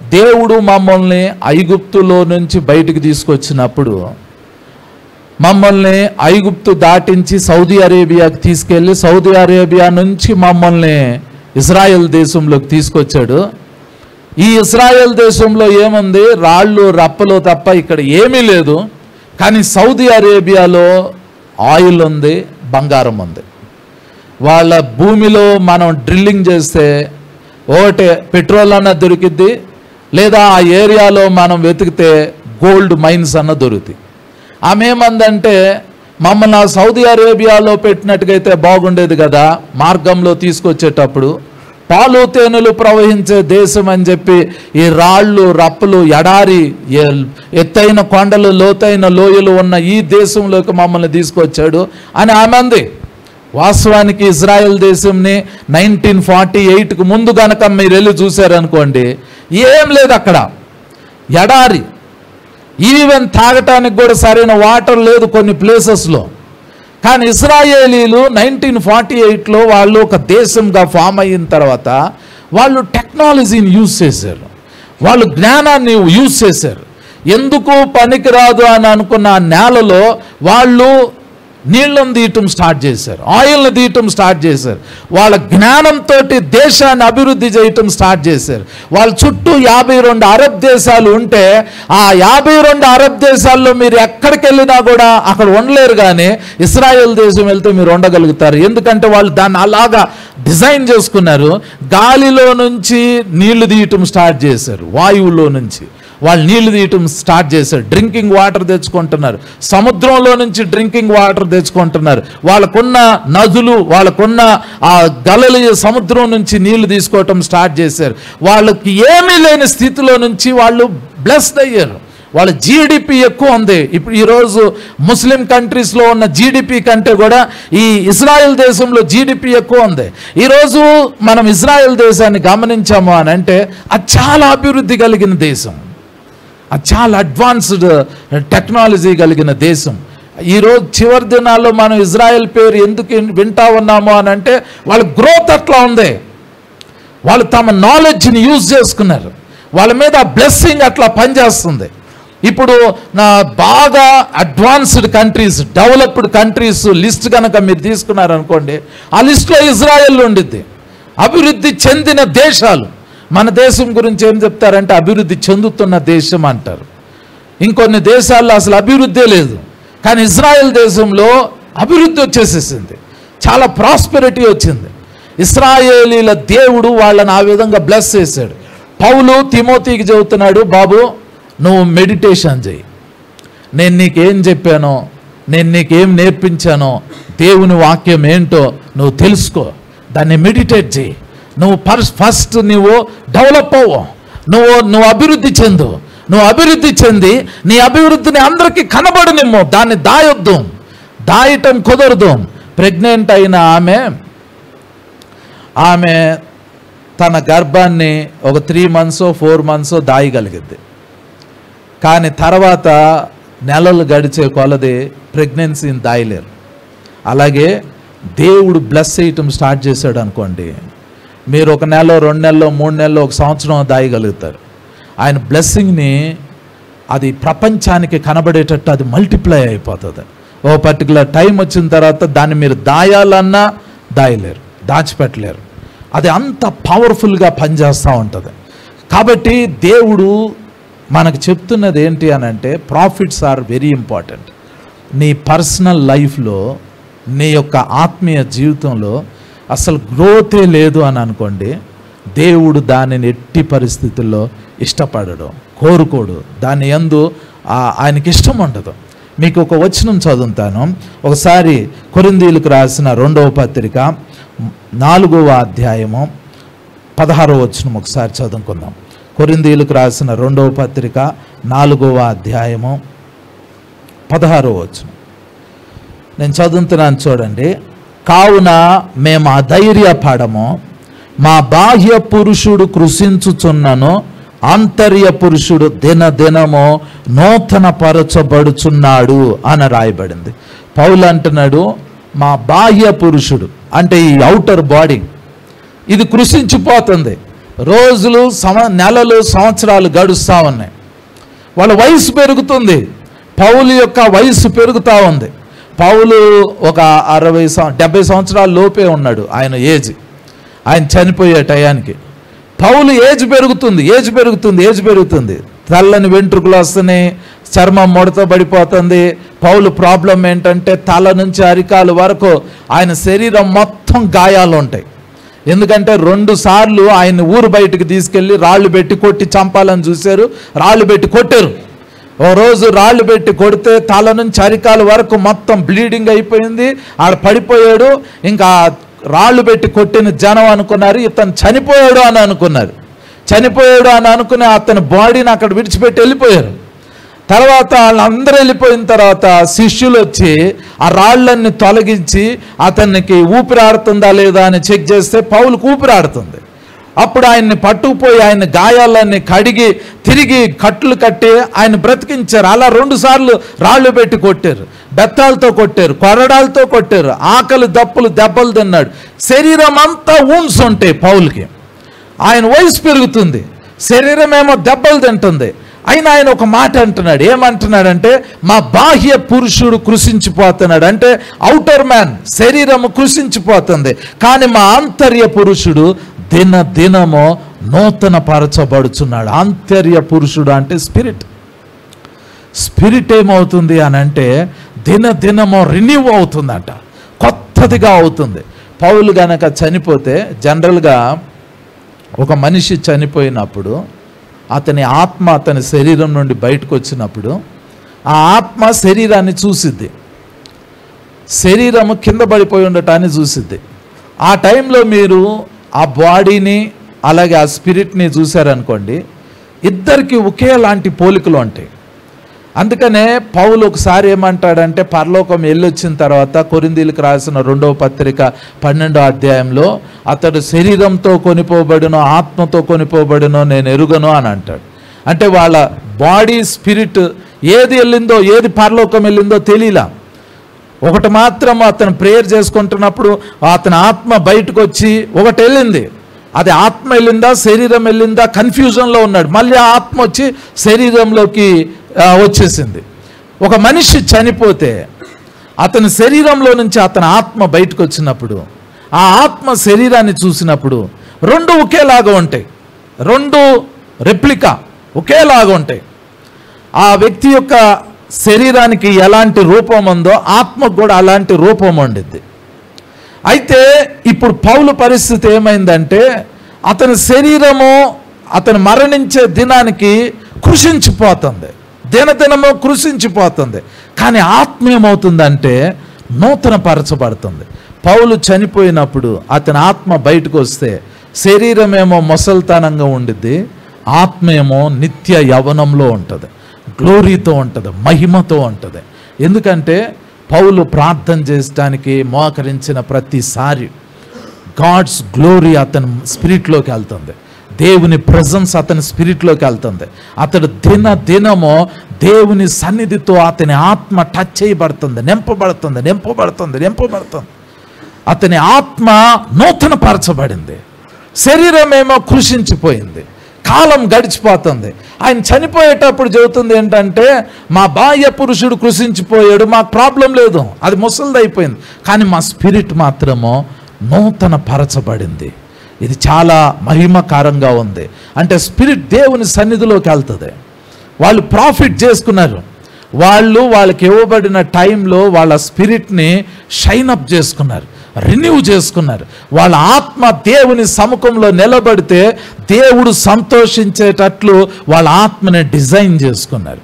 దేవుడు మమ్మల్ని ఐగుప్తులో నుంచి బయటికి తీసుకొచ్చినప్పుడు మమ్మల్ని ఐగుప్తు దాటించి సౌదీ అరేబియాకి తీసుకెళ్ళి, సౌదీ అరేబియా నుంచి మమ్మల్ని ఇజ్రాయెల్ దేశంలోకి తీసుకొచ్చాడు. ఈ ఇజ్రాయెల్ దేశంలో ఏముంది? రాళ్ళు రప్పలు తప్ప ఇక్కడ ఏమీ లేదు. కానీ సౌదీ అరేబియాలో ఆయిల్ ఉంది, బంగారం ఉంది. వాళ్ళ భూమిలో మనం డ్రిల్లింగ్ చేస్తే ఒకటే పెట్రోల్ అన్న దొరికిద్ది, లేదా ఆ ఏరియాలో మనం వెతికితే గోల్డ్ మైన్స్ అన్న దొరుకుతాయి. ఆమె ఏమందంటే, మమ్మల్ని సౌదీ అరేబియాలో పెట్టినట్టుగైతే బాగుండేది కదా, మార్గంలో తీసుకొచ్చేటప్పుడు పాలు తేనెలు ప్రవహించే దేశం అని చెప్పి ఈ రాళ్ళు రప్పలు, ఎడారి, ఎత్తైన కొండలు, లోతైన లోయలు ఉన్న ఈ దేశంలోకి మమ్మల్ని తీసుకొచ్చాడు అని ఆమె అంది. వాస్తవానికి ఇజ్రాయెల్ దేశంని 1948కు ముందు కనుక మీరు వెళ్ళి చూశారనుకోండి, ఏం లేదు అక్కడ. ఎడారి, ఈవెన్ తాగటానికి కూడా సరైన వాటర్ లేదు కొన్ని ప్లేసెస్లో. కానీ ఇశ్రాయేలీలు 1948లో వాళ్ళు ఒక దేశంగా ఫామ్ అయిన తర్వాత వాళ్ళు టెక్నాలజీని యూజ్ చేశారు, వాళ్ళు జ్ఞానాన్ని యూజ్ చేశారు. ఎందుకు పనికిరాదు అని అనుకున్న ఆ నేలలో వాళ్ళు నీళ్ళను తీయటం స్టార్ట్ చేశారు, ఆయిల్ని తీయటం స్టార్ట్ చేశారు. వాళ్ళ జ్ఞానంతో దేశాన్ని అభివృద్ధి చేయటం స్టార్ట్ చేశారు. వాళ్ళ చుట్టూ 52 అరబ్ దేశాలు ఉంటే ఆ 52 అరబ్ దేశాల్లో మీరు ఎక్కడికి వెళ్ళినా కూడా అక్కడ ఉండలేరు. కానీ ఇశ్రాయేల్ దేశం వెళ్తే మీరు ఉండగలుగుతారు. ఎందుకంటే వాళ్ళు దాన్ని అలాగా డిజైన్ చేసుకున్నారు. గాలిలో నుంచి నీళ్లు తీయటం స్టార్ట్ చేశారు, వాయువులో నుంచి వాళ్ళు నీళ్లు తీయటం స్టార్ట్ చేశారు. డ్రింకింగ్ వాటర్ తెచ్చుకుంటున్నారు, సముద్రంలో నుంచి డ్రింకింగ్ వాటర్ తెచ్చుకుంటున్నారు. వాళ్ళకున్న నదులు, వాళ్ళకున్న ఆ గలలి సముద్రం నుంచి నీళ్లు తీసుకోవటం స్టార్ట్ చేశారు. వాళ్ళకి ఏమీ లేని స్థితిలో నుంచి వాళ్ళు బ్లెస్డ్ అయ్యారు. వాళ్ళ జీడిపి ఎక్కువ ఉంది. ఇప్పుడు ఈరోజు ముస్లిం కంట్రీస్లో ఉన్న జీడిపి కంటే కూడా ఈ ఇజ్రాయెల్ దేశంలో జీడిపి ఎక్కువ ఉంది. ఈరోజు మనం ఇజ్రాయెల్ దేశాన్ని గమనించాము అని అంటే అది చాలా అభివృద్ధి కలిగిన దేశం, అది చాలా అడ్వాన్స్డ్ టెక్నాలజీ కలిగిన దేశం. ఈరోజు చివరి దినాల్లో మనం ఇజ్రాయెల్ పేరు ఎందుకు వింటా ఉన్నాము అని అంటే వాళ్ళ గ్రోత్ అట్లా ఉంది. వాళ్ళు తమ నాలెడ్జ్ని యూజ్ చేసుకున్నారు, వాళ్ళ మీద ఆ బ్లెస్సింగ్ అట్లా పనిచేస్తుంది. ఇప్పుడు బాగా advanced countries, developed countries list కనుక మీరు తీసుకున్నారనుకోండి, ఆ లిస్టులో ఇజ్రాయెల్ ఉండిద్ది. అభివృద్ధి చెందిన దేశాలు. మన దేశం గురించి ఏం చెప్తారంటే అభివృద్ధి చెందుతున్న దేశం అంటారు. ఇంకొన్ని దేశాల్లో అసలు అభివృద్ధే లేదు. కానీ ఇజ్రాయెల్ దేశంలో అభివృద్ధి వచ్చేసేసింది, చాలా ప్రాస్పెరిటీ వచ్చింది. ఇశ్రాయేలీల దేవుడు వాళ్ళని ఆ విధంగా బ్లెస్ చేశాడు. పౌలు తిమోతికి చెబుతున్నాడు, బాబు నువ్వు మెడిటేషన్ చేయి, నేను నీకేం చెప్పానో, నేను నీకేం నేర్పించానో, దేవుని వాక్యం ఏంటో నువ్వు తెలుసుకో, దాన్ని మెడిటేట్ చేయి. నువ్వు ఫస్ట్ నువ్వు డెవలప్ అవ్వు, నువ్వు అభివృద్ధి చెందు. నువ్వు అభివృద్ధి చెంది నీ అభివృద్ధిని అందరికీ కనబడనిమ్ము. దాన్ని దాయొద్దు, దాయటం కుదరదు. ప్రెగ్నెంట్ అయిన ఆమె తన గర్భాన్ని ఒక 3 months 4 months దాయగలిగింది. కానీ తర్వాత నెలలు గడిచే కొలది ప్రెగ్నెన్సీని దాయలేరు. అలాగే దేవుడు బ్లెస్ చేయటం స్టార్ట్ చేశాడు అనుకోండి, మీరు 1 నెల 2 నెలలు 3 నెలలు 1 సంవత్సరం దాయగలుగుతారు. ఆయన బ్లెస్సింగ్ని అది ప్రపంచానికి కనబడేటట్టు అది మల్టిప్లై అయిపోతుంది. ఓ పర్టికులర్ టైం వచ్చిన తర్వాత దాన్ని మీరు దాయాలన్నా దాయలేరు, దాచిపెట్టలేరు. అది అంత పవర్ఫుల్గా పనిచేస్తూ ఉంటుంది. కాబట్టి దేవుడు మనకు చెప్తున్నది ఏంటి అని అంటే, ప్రాఫిట్స్ ఆర్ వెరీ ఇంపార్టెంట్. నీ పర్సనల్ లైఫ్లో, నీ యొక్క ఆత్మీయ జీవితంలో అసలు గ్రోతే లేదు అని అనుకోండి, దేవుడు దానిని ఎట్టి పరిస్థితుల్లో ఇష్టపడడు, కోరుకోడు. దాని యందు ఆయనకి ఇష్టం ఉండదు. మీకు ఒక వచనం చదువుతాను. ఒకసారి కొరింథీయులకు రాసిన 2వ పత్రిక 4వ అధ్యాయము 16వ వచనం ఒకసారి చదువుకుందాం. కొరింథీయులకు రాసిన 2వ పత్రిక 4వ అధ్యాయము 16వ వచనం నేను చదువుతున్నాను, చూడండి. కావున మేము అధైర్యపడము, మా బాహ్య పురుషుడు కృషించుచున్నను, ఆంతర్య పురుషుడు దినదినము నూతన పరచబడుచున్నాడు అని రాయబడింది. పౌలు అంటున్నాడు, మా బాహ్య పురుషుడు అంటే ఈ ఔటర్ బాడీ ఇది కృషించిపోతుంది. రోజులు నెలలు సంవత్సరాలు గడుస్తూ ఉన్నాయి. వాళ్ళ వయసు పెరుగుతుంది. పౌలు యొక్క వయసు పెరుగుతూ ఉంది. పౌలు ఒక 70 సంవత్సరాల లోపే ఉన్నాడు ఆయన ఏజ్. ఆయన చనిపోయే టయానికి పౌలు ఏజ్ పెరుగుతుంది. తెల్లని వెంట్రుకలు వస్తున్నాయి, చర్మం ముడత పడిపోతుంది. పౌలు ప్రాబ్లం ఏంటంటే తల నుంచి అరికాలు వరకు ఆయన శరీరం మొత్తం గాయాలు ఉంటాయి. ఎందుకంటే 2 సార్లు ఆయన ఊరు బయటికి తీసుకెళ్ళి రాళ్ళు పెట్టి కొట్టి చంపాలని చూశారు, రాళ్ళు పెట్టి కొట్టారు. ఓ రోజు రాళ్ళు పెట్టి కొడితే తల నుంచి అరికాల వరకు మొత్తం బ్లీడింగ్ అయిపోయింది. ఆడ పడిపోయాడు. ఇంకా రాళ్ళు పెట్టి కొట్టిన జనం అనుకున్నారు ఇతను చనిపోయాడు అని అనుకుని అతని బాడీని అక్కడ విడిచిపెట్టి వెళ్ళిపోయారు. తర్వాత వాళ్ళందరూ వెళ్ళిపోయిన తర్వాత శిష్యులు వచ్చి ఆ రాళ్ళన్ని తొలగించి అతనికి ఊపిరాడుతుందా లేదా అని చెక్ చేస్తే పౌలుకు ఊపిరాడుతుంది. అప్పుడు ఆయన్ని పట్టుకుపోయి ఆయన గాయాలన్నీ కడిగి తిరిగి కట్లు కట్టి ఆయన బ్రతికించారు. అలా 2 సార్లు రాళ్ళు పెట్టి కొట్టారు, బెత్తాలతో కొట్టారు, కొరడాలతో కొట్టారు, ఆకలి దెబ్బలు తిన్నాడు. శరీరం అంతా ఊన్స్ ఉంటాయి పౌలుకి. ఆయన వయసు పెరుగుతుంది, శరీరం ఏమో దెబ్బలు తింటుంది. అయినా ఆయన ఒక మాట అంటున్నాడు. ఏమంటున్నాడంటే, మా బాహ్య పురుషుడు కృషించిపోతున్నాడు. అంటే ఔటర్ మ్యాన్ శరీరము కృషించిపోతుంది, కానీ మా ఆంతర్య పురుషుడు దినదినము నూతన పరచబడుచున్నాడు. ఆంతర్య పురుషుడు అంటే స్పిరిట్ ఏమవుతుంది అని అంటే దినదినము రిన్యూ అవుతుందంట, కొత్తదిగా అవుతుంది. పౌలు గనక చనిపోతే, జనరల్గా ఒక మనిషి చనిపోయినప్పుడు అతని ఆత్మ అతని శరీరం నుండి బయటకు వచ్చినప్పుడు ఆ ఆత్మ శరీరాన్ని చూసిద్ది, శరీరము కింద పడిపోయి ఉండటాన్ని చూసిద్ది. ఆ టైంలో మీరు ఆ బాడీని అలాగే ఆ స్పిరిట్ని చూశారనుకోండి, ఇద్దరికి ఒకేలాంటి పోలికలు ఉంటాయి. అందుకనే పౌలు ఒకసారి ఏమంటాడంటే, పరలోకం వెళ్ళొచ్చిన తర్వాత కొరింథీయులకు రాసిన 2వ పత్రిక 12వ అధ్యాయంలో అతడు శరీరంతో కొనిపోబడును, ఆత్మతో కొనిపోబడును నేను ఎరుగను అని అంటాడు. అంటే వాళ్ళ బాడీ స్పిరిట్ ఏది వెళ్ళిందో, ఏది పరలోకం వెళ్ళిందో తెలియలా. ఒకటి మాత్రం అతను ప్రేయర్ చేసుకుంటున్నప్పుడు అతని ఆత్మ బయటకు వచ్చి ఒకటి వెళ్ళింది. అది ఆత్మ వెళ్ళిందా శరీరం వెళ్ళిందా కన్ఫ్యూజన్లో ఉన్నాడు. మళ్ళీ ఆ ఆత్మ వచ్చి శరీరంలోకి వచ్చేసింది. ఒక మనిషి చనిపోతే అతని శరీరంలో నుంచి అతని ఆత్మ బయటకు వచ్చినప్పుడు ఆ ఆత్మ శరీరాన్ని చూసినప్పుడు 2 ఒకేలాగా ఉంటాయి, 2 రెప్లికా ఒకేలాగా ఉంటాయి. ఆ వ్యక్తి యొక్క శరీరానికి ఎలాంటి రూపం ఉందో ఆత్మకు కూడా అలాంటి రూపం ఉండిద్ది. అయితే ఇప్పుడు పౌలు పరిస్థితి ఏమైందంటే, అతని శరీరము అతను మరణించే దినానికి కృషించిపోతుంది, దినదినము కృషించిపోతుంది. కానీ ఆత్మ ఏమవుతుందంటే నూతన పరచబడుతుంది. పౌలు చనిపోయినప్పుడు అతని ఆత్మ బయటకు వస్తే శరీరం ఏమో ముసల్తనంగా ఉండిద్ది, ఆత్మ ఏమో నిత్య యవ్వనంలో ఉంటుంది, గ్లోరీతో ఉంటుంది, మహిమతో ఉంటుంది. ఎందుకంటే పౌలు ప్రార్థన చేయడానికి మోకరించిన ప్రతిసారి గాడ్స్ గ్లోరీ అతని స్పిరిట్లోకి వెళ్తుంది, దేవుని ప్రజెన్స్ అతని స్పిరిట్లోకి వెళ్తుంది. అతడు దినము దేవుని సన్నిధితో అతని ఆత్మ టచ్ చేయబడుతుంది, నింపబడుతుంది. అతని ఆత్మ నూతన పరచబడింది, శరీరం ఏమో కృషించిపోయింది, కాలం గడిచిపోతుంది. ఆయన చనిపోయేటప్పుడు చెబుతుంది ఏంటంటే, మా బాహ్య పురుషుడు కృషించిపోయాడు, మాకు ప్రాబ్లం లేదు, అది ముసలిది అయిపోయింది, కానీ మా స్పిరిట్ మాత్రమో నూతన పరచబడింది. ఇది చాలా మహిమకరంగా ఉంది. అంటే స్పిరిట్ దేవుని సన్నిధిలోకి వెళ్తుంది. వాళ్ళు ప్రాఫిట్ చేసుకున్నారు, వాళ్ళకి ఇవ్వబడిన టైంలో వాళ్ళ స్పిరిట్ని షైన్ అప్ చేసుకున్నారు, రిన్యూ చేసుకున్నారు. వాళ్ళ ఆత్మ దేవుని సముఖంలో నిలబడితే దేవుడు సంతోషించేటట్లు వాళ్ళ ఆత్మని డిజైన్ చేసుకున్నారు.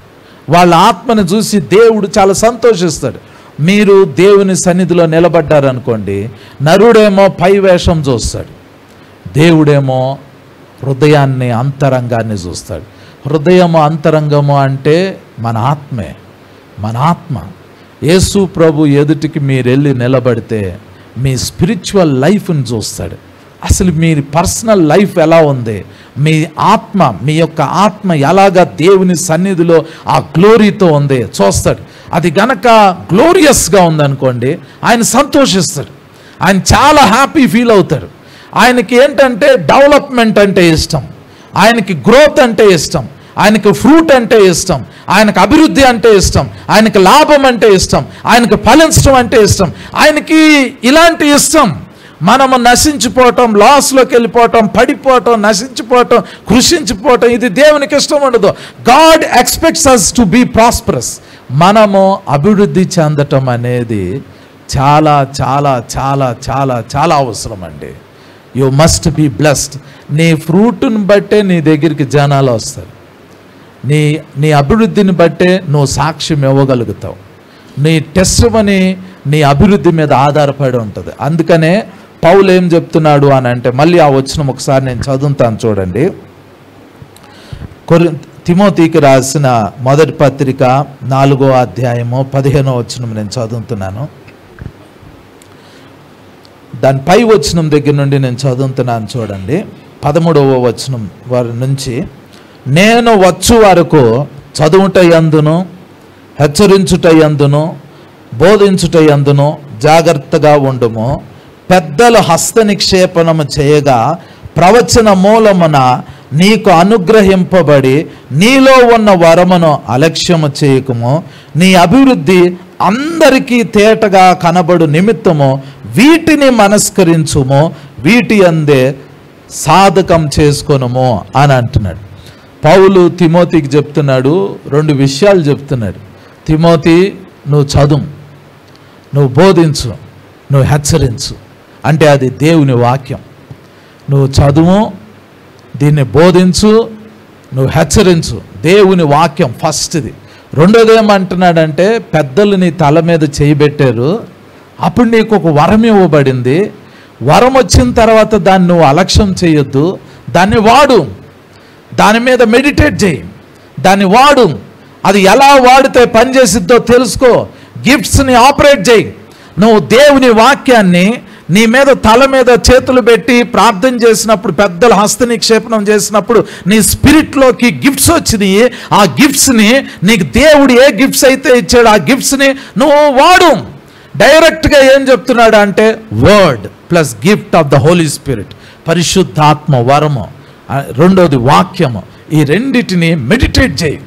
వాళ్ళ ఆత్మని చూసి దేవుడు చాలా సంతోషిస్తాడు. మీరు దేవుని సన్నిధిలో నిలబడ్డారనుకోండి, నరుడేమో పై వేషం చూస్తాడు, దేవుడేమో హృదయాన్ని, అంతరంగాన్ని చూస్తాడు. హృదయము అంతరంగము అంటే మన ఆత్మే, మన ఆత్మ. యేసు ప్రభు ఎదుటికి మీరు వెళ్ళి నిలబడితే మీ స్పిరిచువల్ లైఫ్ని చూస్తాడు. అసలు మీ పర్సనల్ లైఫ్ ఎలా ఉంది, మీ ఆత్మ, మీ యొక్క ఆత్మ ఎలాగా దేవుని సన్నిధిలో ఆ గ్లోరీతో ఉంది చూస్తాడు. అది గనక గ్లోరియస్గా ఉందనుకోండి, ఆయన సంతోషిస్తాడు, ఆయన చాలా హ్యాపీ ఫీల్ అవుతాడు. ఆయనకి ఏంటంటే డెవలప్మెంట్ అంటే ఇష్టం, ఆయనకి గ్రోత్ అంటే ఇష్టం, ఆయనకి ఫ్రూట్ అంటే ఇష్టం, ఆయనకు అభివృద్ధి అంటే ఇష్టం, ఆయనకి లాభం అంటే ఇష్టం, ఆయనకు ఫలించడం అంటే ఇష్టం, ఆయనకి ఇలాంటి ఇష్టం. మనము నశించిపోవటం, లాస్లోకి వెళ్ళిపోవటం, పడిపోవటం, నశించిపోవటం, కృషించిపోవటం, ఇది దేవునికి ఇష్టం ఉండదు. God expects us to be prosperous. మనము అభివృద్ధి చెందటం అనేది చాలా చాలా చాలా చాలా చాలా అవసరం అండి. You must be blessed. నీ ఫ్రూట్ని బట్టే నీ దగ్గరికి జనాలు వస్తారు, నీ అభివృద్ధిని బట్టే నువ్వు సాక్ష్యం ఇవ్వగలుగుతావు. నీ టెస్టిమనీ నీ అభివృద్ధి మీద ఆధారపడి ఉంటుంది. అందుకనే పౌలు ఏం చెప్తున్నాడు అని అంటే, మళ్ళీ ఆ వచనం ఒకసారి నేను చదువుతాను చూడండి. తిమోతికి రాసిన మొదటి పత్రిక 4వ అధ్యాయము 15వ వచనం నేను చదువుతున్నాను. దాని పై వచనం దగ్గర నుండి నేను చదువుతున్నాను చూడండి. 13వ వచనం వారి నుంచి, నేను వచ్చు వరకు చదువుటయందును, హెచ్చరించుటయందును, బోధించుటయందును జాగ్రత్తగా ఉండుము. పెద్దలు హస్త నిక్షేపణము చేయగా ప్రవచన మూలమున నీకు అనుగ్రహింపబడి నీలో ఉన్న వరమును అలక్ష్యము చేయకము. నీ అభివృద్ధి అందరికీ తేటగా కనబడు నిమిత్తము వీటిని మనస్కరించుము, వీటి అందే సాధకం చేసుకొనుము అని అంటున్నాడు. పౌలు తిమోతికి చెప్తున్నాడు, 2 విషయాలు చెప్తున్నాడు. తిమోతి, నువ్వు చదువు, నువ్వు బోధించు, నువ్వు హెచ్చరించు. అంటే అది దేవుని వాక్యం. నువ్వు చదువు, దీన్ని బోధించు, నువ్వు హెచ్చరించు. దేవుని వాక్యం ఫస్ట్ది. రెండోది ఏమంటున్నాడంటే, పెద్దలు నీ తల మీద చేయబెట్టారు, అప్పుడు నీకు ఒక వరం ఇవ్వబడింది. వరం వచ్చిన తర్వాత దాన్ని నువ్వు అలక్ష్యం చేయొద్దు, దాన్ని వాడు, దాని మీద మెడిటేట్ చేయి, దాన్ని వాడు. అది ఎలా వాడితే పనిచేసిద్దో తెలుసుకో. గిఫ్ట్స్ని ఆపరేట్ చేయి. నువ్వు దేవుని వాక్యాన్ని నీ మీద తల మీద చేతులు పెట్టి ప్రార్థన చేసినప్పుడు, పెద్దలు హస్త నిక్షేపణం చేసినప్పుడు నీ స్పిరిట్లోకి గిఫ్ట్స్ వచ్చినాయి. ఆ గిఫ్ట్స్ని నీకు దేవుడు ఏ గిఫ్ట్స్ అయితే ఇచ్చాడు ఆ గిఫ్ట్స్ని నువ్వు వాడు. డైరెక్ట్గా ఏం చెప్తున్నాడు అంటే, word plus gift of the Holy Spirit, పరిశుద్ధాత్మ వరము, రెండోది వాక్యము. ఈ రెండిటిని మెడిటేట్ చేయి,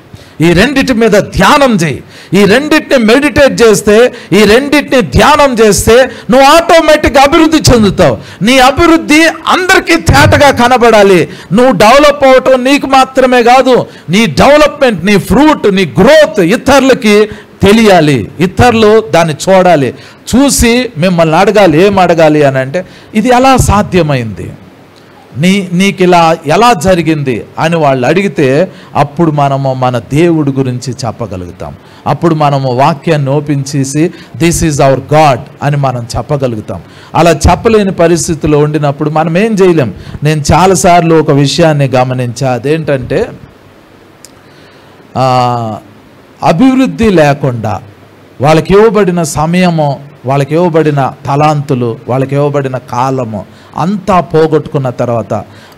ఈ రెండిటి మీద ధ్యానం చేయి. ఈ రెండింటిని మెడిటేట్ చేస్తే, ఈ రెండింటిని ధ్యానం చేస్తే నువ్వు ఆటోమేటిక్గా అభివృద్ధి చెందుతావు. నీ అభివృద్ధి అందరికీ తేటగా కనబడాలి. నువ్వు డెవలప్ అవటం నీకు మాత్రమే కాదు, నీ డెవలప్మెంట్, నీ ఫ్రూట్, నీ గ్రోత్ ఇతరులకి తెలియాలి. ఇతరులు దాన్ని చూడాలి, చూసి మిమ్మల్ని అడగాలి. ఏం అడగాలి అని అంటే, ఇది ఎలా సాధ్యమైంది, నీకు ఇలా ఎలా జరిగింది అని వాళ్ళు అడిగితే అప్పుడు మనము మన దేవుడి గురించి చెప్పగలుగుతాం. అప్పుడు మనము వాక్యాన్ని ఓపించేసి దిస్ ఈజ్ అవర్ గాడ్ అని మనం చెప్పగలుగుతాం. అలా చెప్పలేని పరిస్థితిలో ఉండినప్పుడు మనం ఏం చేయలేం. నేను చాలాసార్లు ఒక విషయాన్ని గమనించా, అదేంటంటే అభివృద్ధి లేకుండా వాళ్ళకి ఇవ్వబడిన సమయము, వాళ్ళకి ఇవ్వబడిన తలాంతులు, వాళ్ళకి ఇవ్వబడిన కాలము అంతా పోగొట్టుకున్న తర్వాత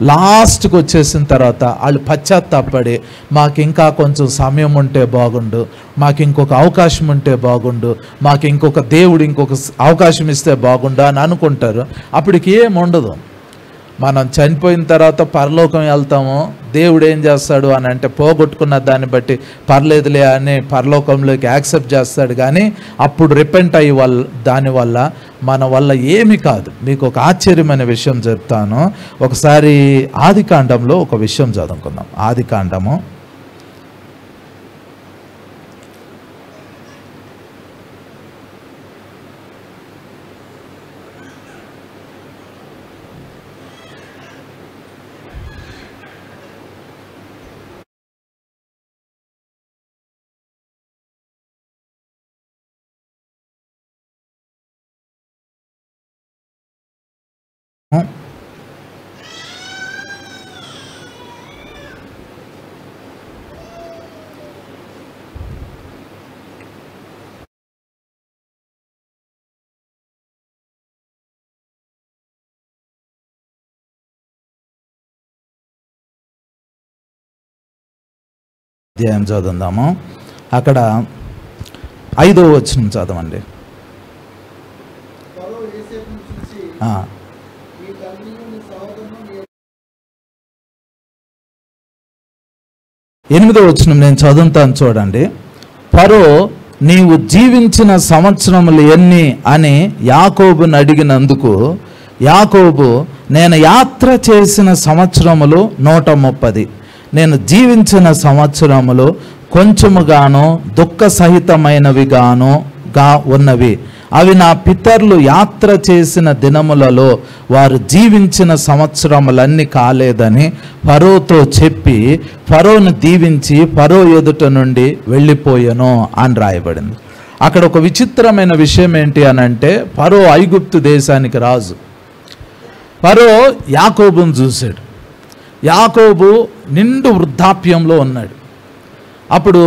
లాస్ట్కి వచ్చేసిన తర్వాత వాళ్ళు పశ్చాత్తాపడి మాకు ఇంకా కొంచెం సమయం ఉంటే బాగుండు, మాకు ఇంకొక అవకాశం ఉంటే బాగుండు, మాకు ఇంకొక దేవుడు ఇంకొక అవకాశం ఇస్తే బాగుండు అని అనుకుంటారు. అప్పటికి ఏం ఉండదు. మనం చనిపోయిన తర్వాత పరలోకం వెళ్తాము, దేవుడు ఏం చేస్తాడు అని అంటే పోగొట్టుకున్న దాన్ని బట్టి పర్లేదులే అని పరలోకంలోకి యాక్సెప్ట్ చేస్తాడు. కానీ అప్పుడు రిపెంట్ అయ్యి దానివల్ల మన వల్ల ఏమి కాదు. మీకు ఒక ఆశ్చర్యమైన విషయం చెప్తాను. ఒకసారి ఆదికాండంలో ఒక విషయం చదువుకుందాం. ఆదికాండము 5వ చదువుదాము. అక్కడ 5వ వచనం చదవండి. ఎనిమిదవ వచనం నేను చదువుతాను చూడండి. ఫరో నీవు జీవించిన సంవత్సరములు ఎన్ని అని యాకోబును అడిగినందుకు యాకోబు నేను యాత్ర చేసిన సంవత్సరములు 130, నేను జీవించిన సంవత్సరములు కొంచెముగాను దుఃఖ సహితమైనవిగాను ఉన్నవి. అవి నా పితరులు యాత్ర చేసిన దినములలో వారు జీవించిన సంవత్సరములన్నీ కాలేదని ఫరోతో చెప్పి ఫరోను దీవించి ఫరో ఎదుట నుండి వెళ్ళిపోయాను అని రాయబడింది. అక్కడ ఒక విచిత్రమైన విషయం ఏంటి అని అంటే, ఫరో ఐగుప్తు దేశానికి రాజు. ఫరో యాకోబును చూశాడు. యాకోబు నిండు వృద్ధాప్యంలో ఉన్నాడు. అప్పుడు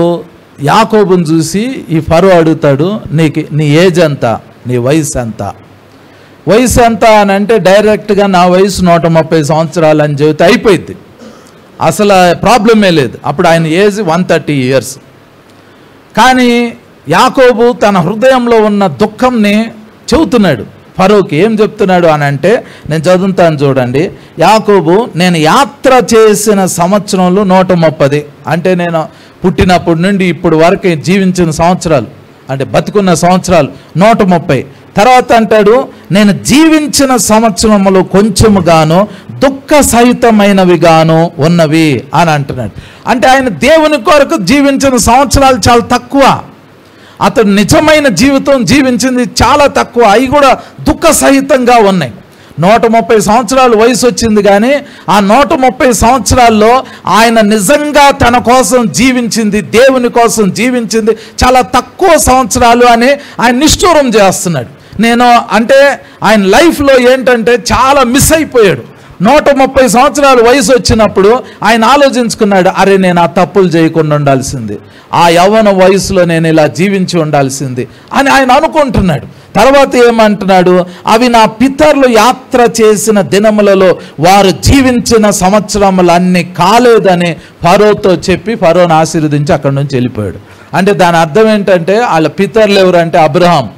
యాకోబును చూసి ఈ ఫరో అడుగుతాడు, నీ ఏజ్ ఎంత, నీ వయసు ఎంత? వయసు ఎంత అని అంటే డైరెక్ట్గా నా వయసు 130 సంవత్సరాలు అని చెబితే అయిపోయింది, అసలు ప్రాబ్లమే లేదు. అప్పుడు ఆయన ఏజ్ 130 years. కానీ యాకోబు తన హృదయంలో ఉన్న దుఃఖంని చెబుతున్నాడు ఫరోకి. ఏం చెప్తున్నాడు అని అంటే నేను చదువుతాను చూడండి. యాకోబు నేను యాత్ర చేసిన సంవత్సరంలో 130, అంటే నేను పుట్టినప్పటి నుండి ఇప్పుడు వరకు జీవించిన సంవత్సరాలు అంటే బతుకున్న సంవత్సరాలు 130. తర్వాత అంటాడు నేను జీవించిన సంవత్సరములు కొంచెముగాను దుఃఖ సహితమైనవిగాను ఉన్నవి అని అంటున్నాడు. అంటే ఆయన దేవుని కొరకు జీవించిన సంవత్సరాలు చాలా తక్కువ. అతడు నిజమైన జీవితం జీవించింది చాలా తక్కువ. అవి కూడా దుఃఖ సహితంగా ఉన్నాయి. 130 సంవత్సరాలు వయసు వచ్చింది, కానీ ఆ 130 సంవత్సరాల్లో ఆయన నిజంగా తన కోసం జీవించింది, దేవుని కోసం జీవించింది చాలా తక్కువ సంవత్సరాలు అని ఆయన నిష్ఠూరం చేస్తున్నాడు. నేను అంటే ఆయన లైఫ్లో ఏంటంటే చాలా మిస్ అయిపోయాడు. 130 సంవత్సరాలు వయసు వచ్చినప్పుడు ఆయన ఆలోచించుకున్నాడు, అరే నేను ఆ తప్పులు చేయకుండా ఉండాల్సింది, ఆ యవ్వన వయసులో నేను ఇలా జీవించి ఉండాల్సింది అని ఆయన అనుకుంటున్నాడు. తర్వాత ఏమంటున్నాడు, అవి నా పితరులు యాత్ర చేసిన దినములలో వారు జీవించిన సంవత్సరములన్నీ కాలేదని ఫరోతో చెప్పి ఫరోను ఆశీర్వదించి అక్కడి నుంచి వెళ్ళిపోయాడు. అంటే దాని అర్థం ఏంటంటే వాళ్ళ పితరులు ఎవరంటే అబ్రహాం,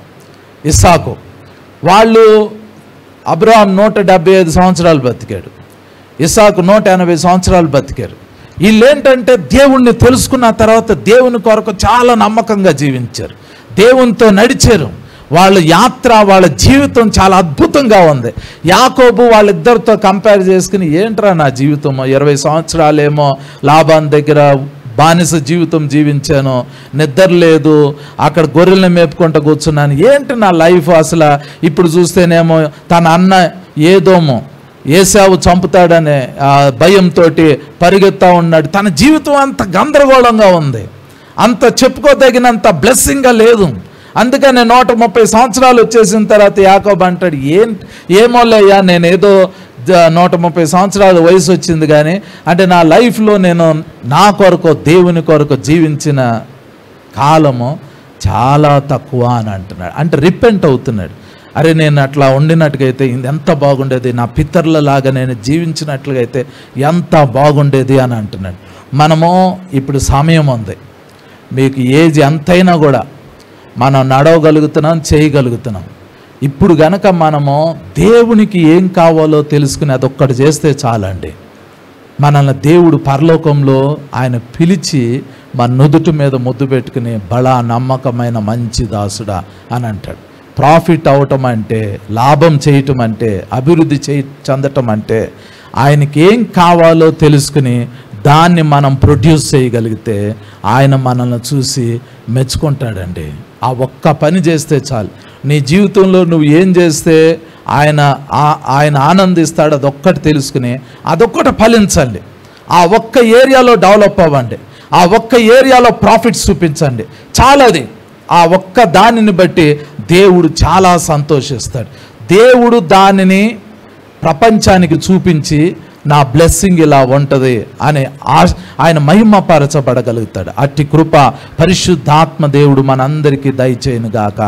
ఇస్సాకు. వాళ్ళు అబ్రహాం 175 సంవత్సరాలు బతికాడు, ఇస్సాకు 180 సంవత్సరాలు బతికారు. వీళ్ళేంటంటే దేవుణ్ణి తెలుసుకున్న తర్వాత దేవుని కొరకు చాలా నమ్మకంగా జీవించారు, దేవునితో నడిచారు. వాళ్ళ యాత్ర, వాళ్ళ జీవితం చాలా అద్భుతంగా ఉంది. యాకోబు వాళ్ళిద్దరితో కంపేర్ చేసుకుని ఏంట్రా నా జీవితం, 20 సంవత్సరాలేమో లాబాన్ దగ్గర బానిస జీవితం జీవించాను, నిద్ర లేదు, అక్కడ గొర్రెల్ని మేపుకుంటూ కూర్చున్నాను, ఏంటి నా లైఫ్ అసలు. ఇప్పుడు చూస్తేనేమో తన అన్న ఏదోమో ఏశావు చంపుతాడనే భయంతో పరిగెత్తా ఉన్నాడు. తన జీవితం అంత గందరగోళంగా ఉంది, అంత చెప్పుకోదగినంత బ్లెస్సింగ్గా లేదు. అందుకని 130 సంవత్సరాలు వచ్చేసిన తర్వాత యాకోబు అంటాడు, ఏమోలేయ్యా, నేనేదో 130 సంవత్సరాల వయసు వచ్చింది కానీ అంటే నా లైఫ్లో నేను నా కొరకు దేవుని కొరకు జీవించిన కాలము చాలా తక్కువ అని అంటున్నాడు. అంటే రిపెంట్ అవుతున్నాడు. అరే నేను అట్లా ఉండినట్టుగైతే ఎంత బాగుండేది, నా పితరులలాగా నేను జీవించినట్లుగా అయితే ఎంత బాగుండేది అని అంటున్నాడు. మనము ఇప్పుడు సమయం ఉంది, మీకు ఏజ్ ఎంతైనా కూడా మనం నడవగలుగుతున్నాం, చేయగలుగుతున్నాం. ఇప్పుడు గనక మనము దేవునికి ఏం కావాలో తెలుసుకుని అదొక్కటి చేస్తే చాలండి. మనల్ని దేవుడు పరలోకంలో ఆయన పిలిచి మన నుదుటి మీద ముద్దు పెట్టుకుని బలా నమ్మకమైన మంచి దాసుడా అని అంటాడు. ప్రాఫిట్ అవటం అంటే, లాభం చేయటం అంటే, అభివృద్ధి చెందటం అంటే ఆయనకి ఏం కావాలో తెలుసుకుని దాన్ని మనం ప్రొడ్యూస్ చేయగలిగితే ఆయన మనల్ని చూసి మెచ్చుకుంటాడండి. ఆ ఒక్క పని చేస్తే చాలు. నీ జీవితంలో నువ్వు ఏం చేస్తే ఆయన ఆనందిస్తాడు అదొక్కటి తెలుసుకుని అదొక్కటి ఫలించండి. ఆ ఒక్క ఏరియాలో డెవలప్ అవ్వండి, ఆ ఒక్క ఏరియాలో ప్రాఫిట్స్ చూపించండి, చాలది. ఆ ఒక్క దానిని బట్టి దేవుడు చాలా సంతోషిస్తాడు. దేవుడు దానిని ప్రపంచానికి చూపించి నా బ్లెస్సింగ్ ఇలా ఉంటుంది అని ఆయన మహిమపరచబడగలుగుతాడు. అట్టి కృప పరిశుద్ధాత్మ దేవుడు మనందరికీ దయచేయను గాక.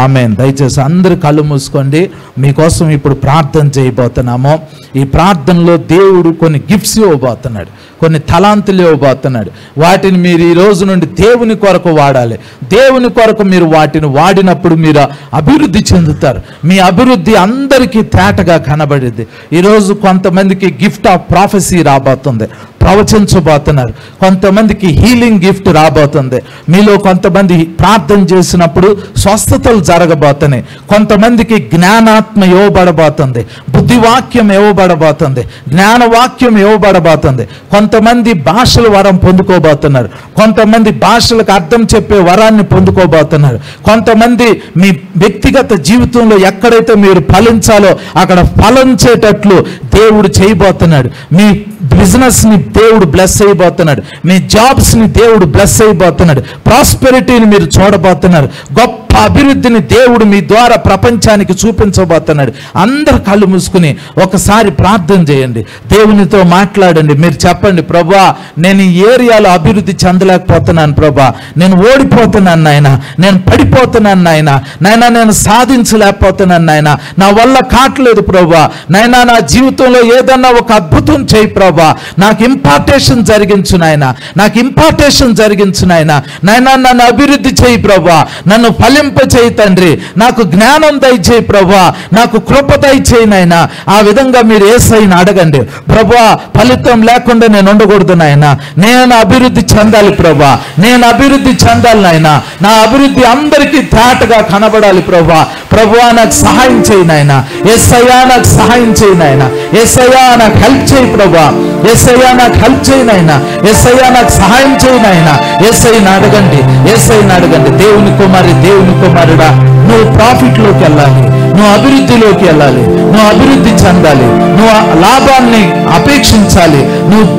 ఆమేన్. దయచేసి అందరు కళ్ళు మూసుకోండి. మీకోసం ఇప్పుడు ప్రార్థన చేయబోతున్నాము. ఈ ప్రార్థనలో దేవుడు కొన్ని గిఫ్ట్స్ ఇవ్వబోతున్నాడు, కొన్ని తలాంతులు ఇవ్వబోతున్నాడు. వాటిని మీరు ఈ రోజు నుండి దేవుని కొరకు వాడాలి. దేవుని కొరకు మీరు వాటిని వాడినప్పుడు మీరు అభివృద్ధి చెందుతారు. మీ అభివృద్ధి అందరికీ తేటగా కనబడింది. ఈరోజు కొంతమందికి గిఫ్ట్ ఆఫ్ ప్రాఫెసీ రాబోతుంది, ప్రవచించబోతున్నారు. కొంతమందికి హీలింగ్ గిఫ్ట్ రాబోతుంది. మీలో కొంతమంది ప్రార్థన చేసినప్పుడు స్వస్థతలు జరగబోతున్నాయి. కొంతమందికి జ్ఞానాత్మ ఇవ్వబడబోతుంది, బుద్ధివాక్యం ఇవ్వబడబోతుంది, జ్ఞానవాక్యం ఇవ్వబడబోతుంది. కొంతమంది భాషల వరం పొందుకోబోతున్నారు, కొంతమంది భాషలకు అర్థం చెప్పే వరాన్ని పొందుకోబోతున్నారు. కొంతమంది మీ వ్యక్తిగత జీవితంలో ఎక్కడైతే మీరు ఫలించాలో అక్కడ ఫలించేటట్లు దేవుడు చేయబోతున్నాడు. మీ బిజినెస్ని దేవుడు బ్లెస్ అయిపోతున్నాడు, మీ జాబ్స్ని దేవుడు బ్లెస్ అయిపోతున్నాడు, ప్రాస్పెరిటీని మీరు చూడబోతున్నారు, గొప్ప అభివృద్ధిని దేవుడు మీ ద్వారా ప్రపంచానికి చూపించబోతున్నాడు. అందరు కళ్ళు మూసుకుని ఒకసారి ప్రార్థన చేయండి, దేవునితో మాట్లాడండి. మీరు చెప్పండి, ప్రభువా నేను ఈ ఏరియాలో అభివృద్ధి చెందలేకపోతున్నాను, ప్రభువా నేను ఓడిపోతున్నాను నాయన, నేను పడిపోతున్నాను నాయన, నాయన నేను సాధించలేకపోతున్నాను నాయన, నా వల్ల కావట్లేదు ప్రభువా, నాయన నా జీవితంలో ఏదన్నా ఒక అద్భుతం చేయి ప్రభువా, నాకు ఇంపార్టేషన్ జరిగించు నాయన, నాకు ఇంపార్టేషన్ జరిగించు నాయన, నాయన నన్ను అభివృద్ధి చేయి ప్రభువా, నన్ను ఫలింపచేయి తండ్రి, నాకు జ్ఞానం దయచేయి ప్రభువా, నాకు కృప దయచేయి నాయన. ఆ విధంగా మీరు యేసయ్యను అడగండి. ప్రభువా ఫలితం లేకుండా నేను ఉండకూడదు నాయన, నేను అభివృద్ధి చెందాలి ప్రభువా, నేను అభివృద్ధి చెందాలి నాయన, నా అభివృద్ధి అందరికీ తేటగా కనబడాలి ప్రభువా. ప్రభువా నాకు సహాయం చేయి నాయన, యేసయ్యా నాకు సహాయం చేయి నాయన, యేసయ్యా నాకు హెల్ప్ చేయి ప్రభువా, యేసయ్యా నాకు హెల్ప్ చేయి నాయన, యేసయ్యా నాకు సహాయం చేయి నాయన. యేసయ్యను అడగండి, యేసయ్యను అడగండి. దేవుని కుమారి, దేవుని కుమారుడా, నువ్వు ప్రాఫిట్లోకి వెళ్ళాలి, నువ్వు అభివృద్ధిలోకి వెళ్ళాలి, నువ్వు అభివృద్ధి చెందాలి, నువ్వు లాభాన్ని అపేక్షించాలి, నువ్వు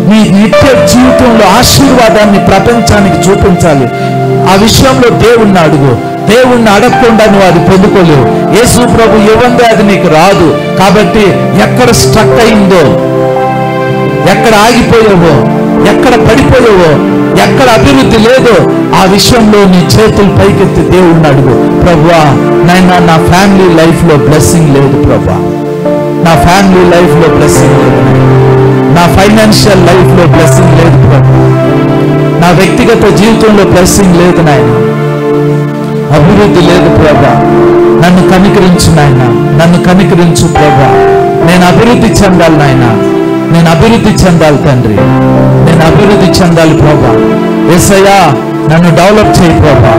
నీ నిత్య జీవితంలో ఆశీర్వాదాన్ని ప్రపంచానికి చూపించాలి. ఆ విషయంలో దేవుణ్ణి అడుగు. దేవుణ్ణి అడగకుండా నువ్వు అది పొందుకోలేవు. యేసు ప్రభు ఇవ్వందే అది నీకు రాదు. కాబట్టి ఎక్కడ స్ట్రక్ అయిందో, ఎక్కడ ఆగిపోయావో, ఎక్కడ పడిపోయావో, ఎక్కడ అభివృద్ధి లేదో ఆ విషయంలో నీ చేతులు పైకెత్తి దేవుణ్ణి అడుగు. ప్రభువా నాయనా నా ఫ్యామిలీ లైఫ్లో బ్లెస్సింగ్ లేదు ప్రభువా, నా ఫ్యామిలీ లైఫ్లో బ్లెస్సింగ్ లేదు, నా ఫైనాన్షియల్ లైఫ్లో బ్లెస్సింగ్ లేదు ప్రభువా, నా వ్యక్తిగత జీవితంలో బ్లెస్సింగ్ లేదు నాయన, అభివృద్ధి లేదు ప్రభా, నన్ను కనికరించు నాయన, నన్ను కనికరించు ప్రభా. నేను అభివృద్ధి చెందాలి నాయన, నేను అభివృద్ధి చెందాలి తండ్రి, నేను అభివృద్ధి చెందాలి ప్రభా. యేసయ్యా నన్ను డెవలప్ చేయి ప్రభా,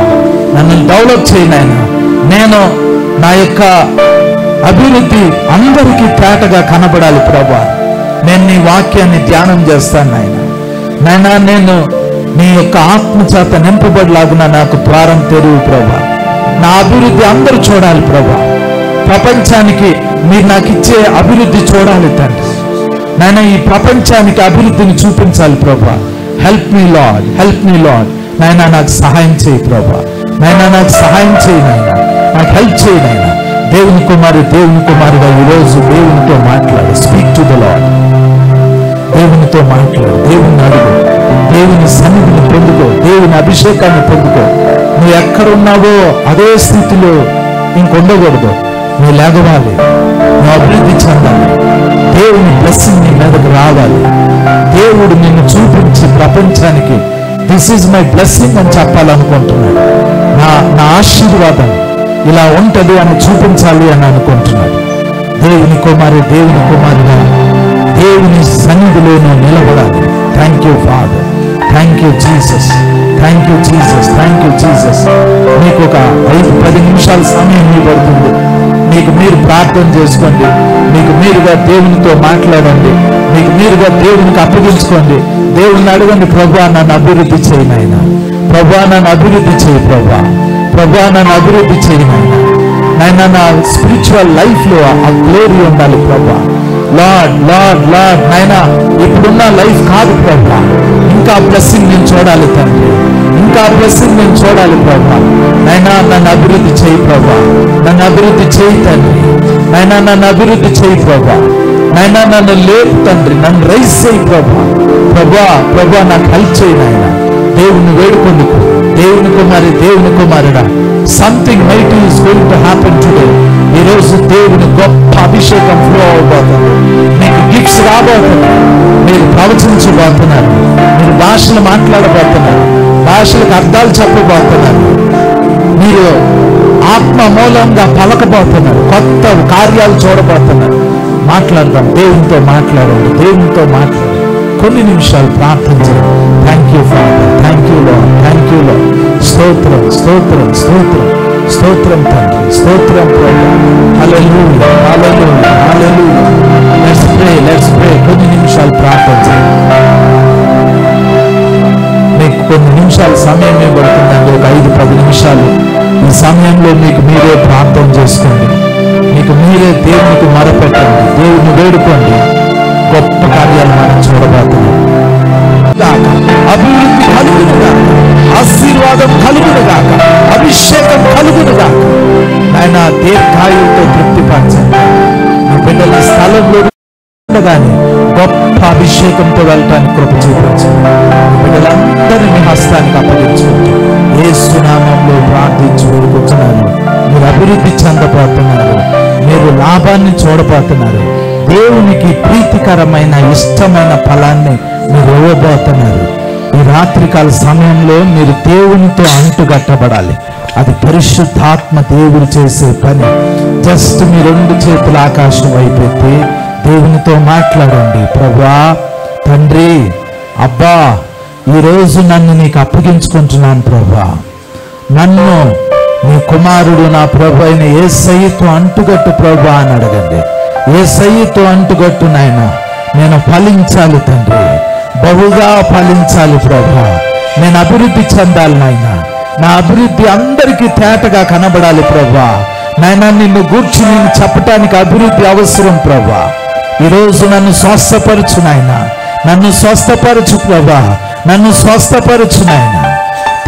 నన్ను డెవలప్ చేయి నాయన. నేను నా యొక్క అభివృద్ధి అందరికీ తేటగా కనబడాలి ప్రభా. నేను నీ వాక్యాన్ని ధ్యానం చేస్తాను నాయన, నాయన నేను నీ యొక్క ఆత్మచేత నింపబడిలాగున నాకు ద్వారం తెరువు ప్రభా. నా అభివృద్ధి అందరూ చూడాలి ప్రభా. ప్రపంచానికి మీరు నాకు ఇచ్చే అభివృద్ధి చూడాలి తండ్రి. నాయన ఈ ప్రపంచానికి అభివృద్ధిని చూపించాలి ప్రభా. Help me lord, help me lord. నాయన నాకు సహాయం చేయి ప్రభా. నాయన నాకు సహాయం చేయి నాయన, నాకు హెల్ప్ చేయి నాయన. దేవుని కుమారుగా ఈరోజు దేవునితో మాట్లాడు. Speak to the lord. దేవునితో మాట్లాడు, దేవుని అడుగు, దేవుని సన్నిధిని పొందుకో, దేవుని అభిషేకాన్ని పొందుకో. నువ్వు ఎక్కడున్నావో అదే స్థితిలో ఇంకొండకూడదు. నువ్వు లేగవాలి, నువ్వు అభివృద్ధి చెందాలి. దేవుని బ్లెస్సింగ్ నీ మీదకు రావాలి. దేవుడు నిన్ను చూపించి ప్రపంచానికి దిస్ ఈజ్ మై బ్లెస్సింగ్ అని చెప్పాలనుకుంటున్నాడు. నా ఆశీర్వాదం ఇలా ఉంటది అని చూపించాలి అని అనుకుంటున్నాడు. దేవుని కుమారుగా దేవుని సన్నిధిలో నువ్వు నిలబడాలి. Thank you Father, thank you Jesus, thank you Jesus, thank you Jesus. మీకు ఒక 5-10 నిమిషాల సమయం ఇవ్వబడుతుంది. మీకు మీరు ప్రార్థన చేసుకోండి, మీకు మీరుగా దేవునితో మాట్లాడండి, మీకు మీరుగా దేవునికి అప్పగించుకోండి. దేవుని అడగండి, ప్రభువా నన్ను అభివృద్ధి చేయి నాయన, ప్రభువా నన్ను అభివృద్ధి చేయి ప్రభువా, ప్రభువా నన్ను అభివృద్ధి చేయి నాయన. నాయన నా స్పిరిచువల్ లైఫ్ లో ఆ గ్లోరీ ఉండాలి ప్రభువా. లార్డ్ లార్డ్ లార్డ్ నాయన ఇప్పుడున్న లైఫ్ కాదు ప్రభువా, ఇంకా బ్లెస్సింగ్ నేను చూడాలి తండ్రి, ఇంకా బ్లెస్సింగ్ నేను చూడాలి ప్రభువా. నాయనా నన్ను అభివృద్ధి చేయి ప్రభువా, నన్ను అభివృద్ధి చేయి తండ్రి. నాయనా నన్ను అభివృద్ధి చేయి ప్రభువా. నాయనా నన్ను లేపు తండ్రి, నన్ను రైస్ చేయి ప్రభువా. ప్రభువా నాకు హెల్ప్ చేయి నాయన. దేవుని వేడుకొందుకు, దేవుని కుమారుడా, something mighty is going to happen today. ఈ రోజు దేవుని గొప్ప అభిషేకం ఫ్లో అవబోతుంది. మీకు గిఫ్ట్స్ రాబోతున్నాయి, మీరు ప్రవచించబోతున్నారు, మీరు భాషలు మాట్లాడబోతున్నారు, భాషలకు అర్థాలు చెప్పబోతున్నారు, మీరు ఆత్మ మూలంగా పలకబోతున్నారు, కొత్త కార్యాలు చూడబోతున్నారు. మాట్లాడదాం, దేవునితో మాట్లాడండి, దేవునితో మాట్లాడండి. కొన్ని నిమిషాలు ప్రార్థించండి. Thank you Father, thank you Lord, thank you Lord. స్తోత్రం స్తోత్రం స్తోత్రం స్తోత్రం తండ్రి, స్తోత్రం ప్రభువా. Hallelujah hallelujah hallelujah. Let's pray. కొన్ని నిమిషాలు ప్రార్థించండి. మీకు కొన్ని నిమిషాల సమయం ఇవ్వబడుతుందండి, ఒక 5-10 నిమిషాలు. ఈ సమయంలో మీకు మీరే ప్రార్థన చేసుకోండి, మీకు మీరే దేవునికి మొరపెట్టండి, దేవుని వేడుకోండి. గొప్ప కార్యాలు మనం చూడబోతున్నాం. అభివృద్ధి కలుగునుగాక, ఆశీర్వాదం కలుగునుగాక, అభిషేకం కలుగునుగాక. ఆయన దీర్ఘాయువుతో తృప్తిపరచండి. మీ బిడ్డల స్థలంలో ఉండగానే గొప్ప అభిషేకంతో వెళ్ళటానికి కృప చూపించండి. బిడ్డలందరినీ మీ హస్తానికి అప్పగించుకుంటూ యేసు నామములో ప్రార్థించి వేడుకుంటున్నారు. మీరు అభివృద్ధి చెందబోతున్నారు, మీరు లాభాన్ని చూడబోతున్నారు, దేవునికి ప్రీతికరమైన ఇష్టమైన ఫలాన్ని మీరు ఇవ్వబోతున్నారు. ఈ రాత్రికాల సమయంలో మీరు దేవునితో అంటుగట్టబడాలి. అది పరిశుద్ధాత్మ దేవుడు చేసే పని. జస్ట్ మీ 2 చేతుల ఆకాశం వైపు ఎత్తి దేవునితో మాట్లాడండి. ప్రభువా, తండ్రి, అబ్బా, ఈరోజు నన్ను నీకు అప్పగించుకుంటున్నాను ప్రభువా. నన్ను నీ కుమారుడు నా ప్రభు అయిన యేసయ్యతో అంటుగట్టు ప్రభువా అని అడగండి. యేసయ్యతో అంటుగట్టు నాయన, నేను ఫలించాలి తండ్రి, బహుగా ఫలించాలి ప్రభువా. నేను అభివృద్ధి చెందాలి నాయన, నా అభివృద్ధి అందరికీ తేటగా కనబడాలి ప్రభువా. నాయన నిన్ను గూర్చి నేను చెప్పటానికి అభివృద్ధి అవసరం ప్రభువా. ఈరోజు నన్ను స్వస్థపరచు నాయన, నన్ను స్వస్థపరచు ప్రభువా, నన్ను స్వస్థపరచు నాయన.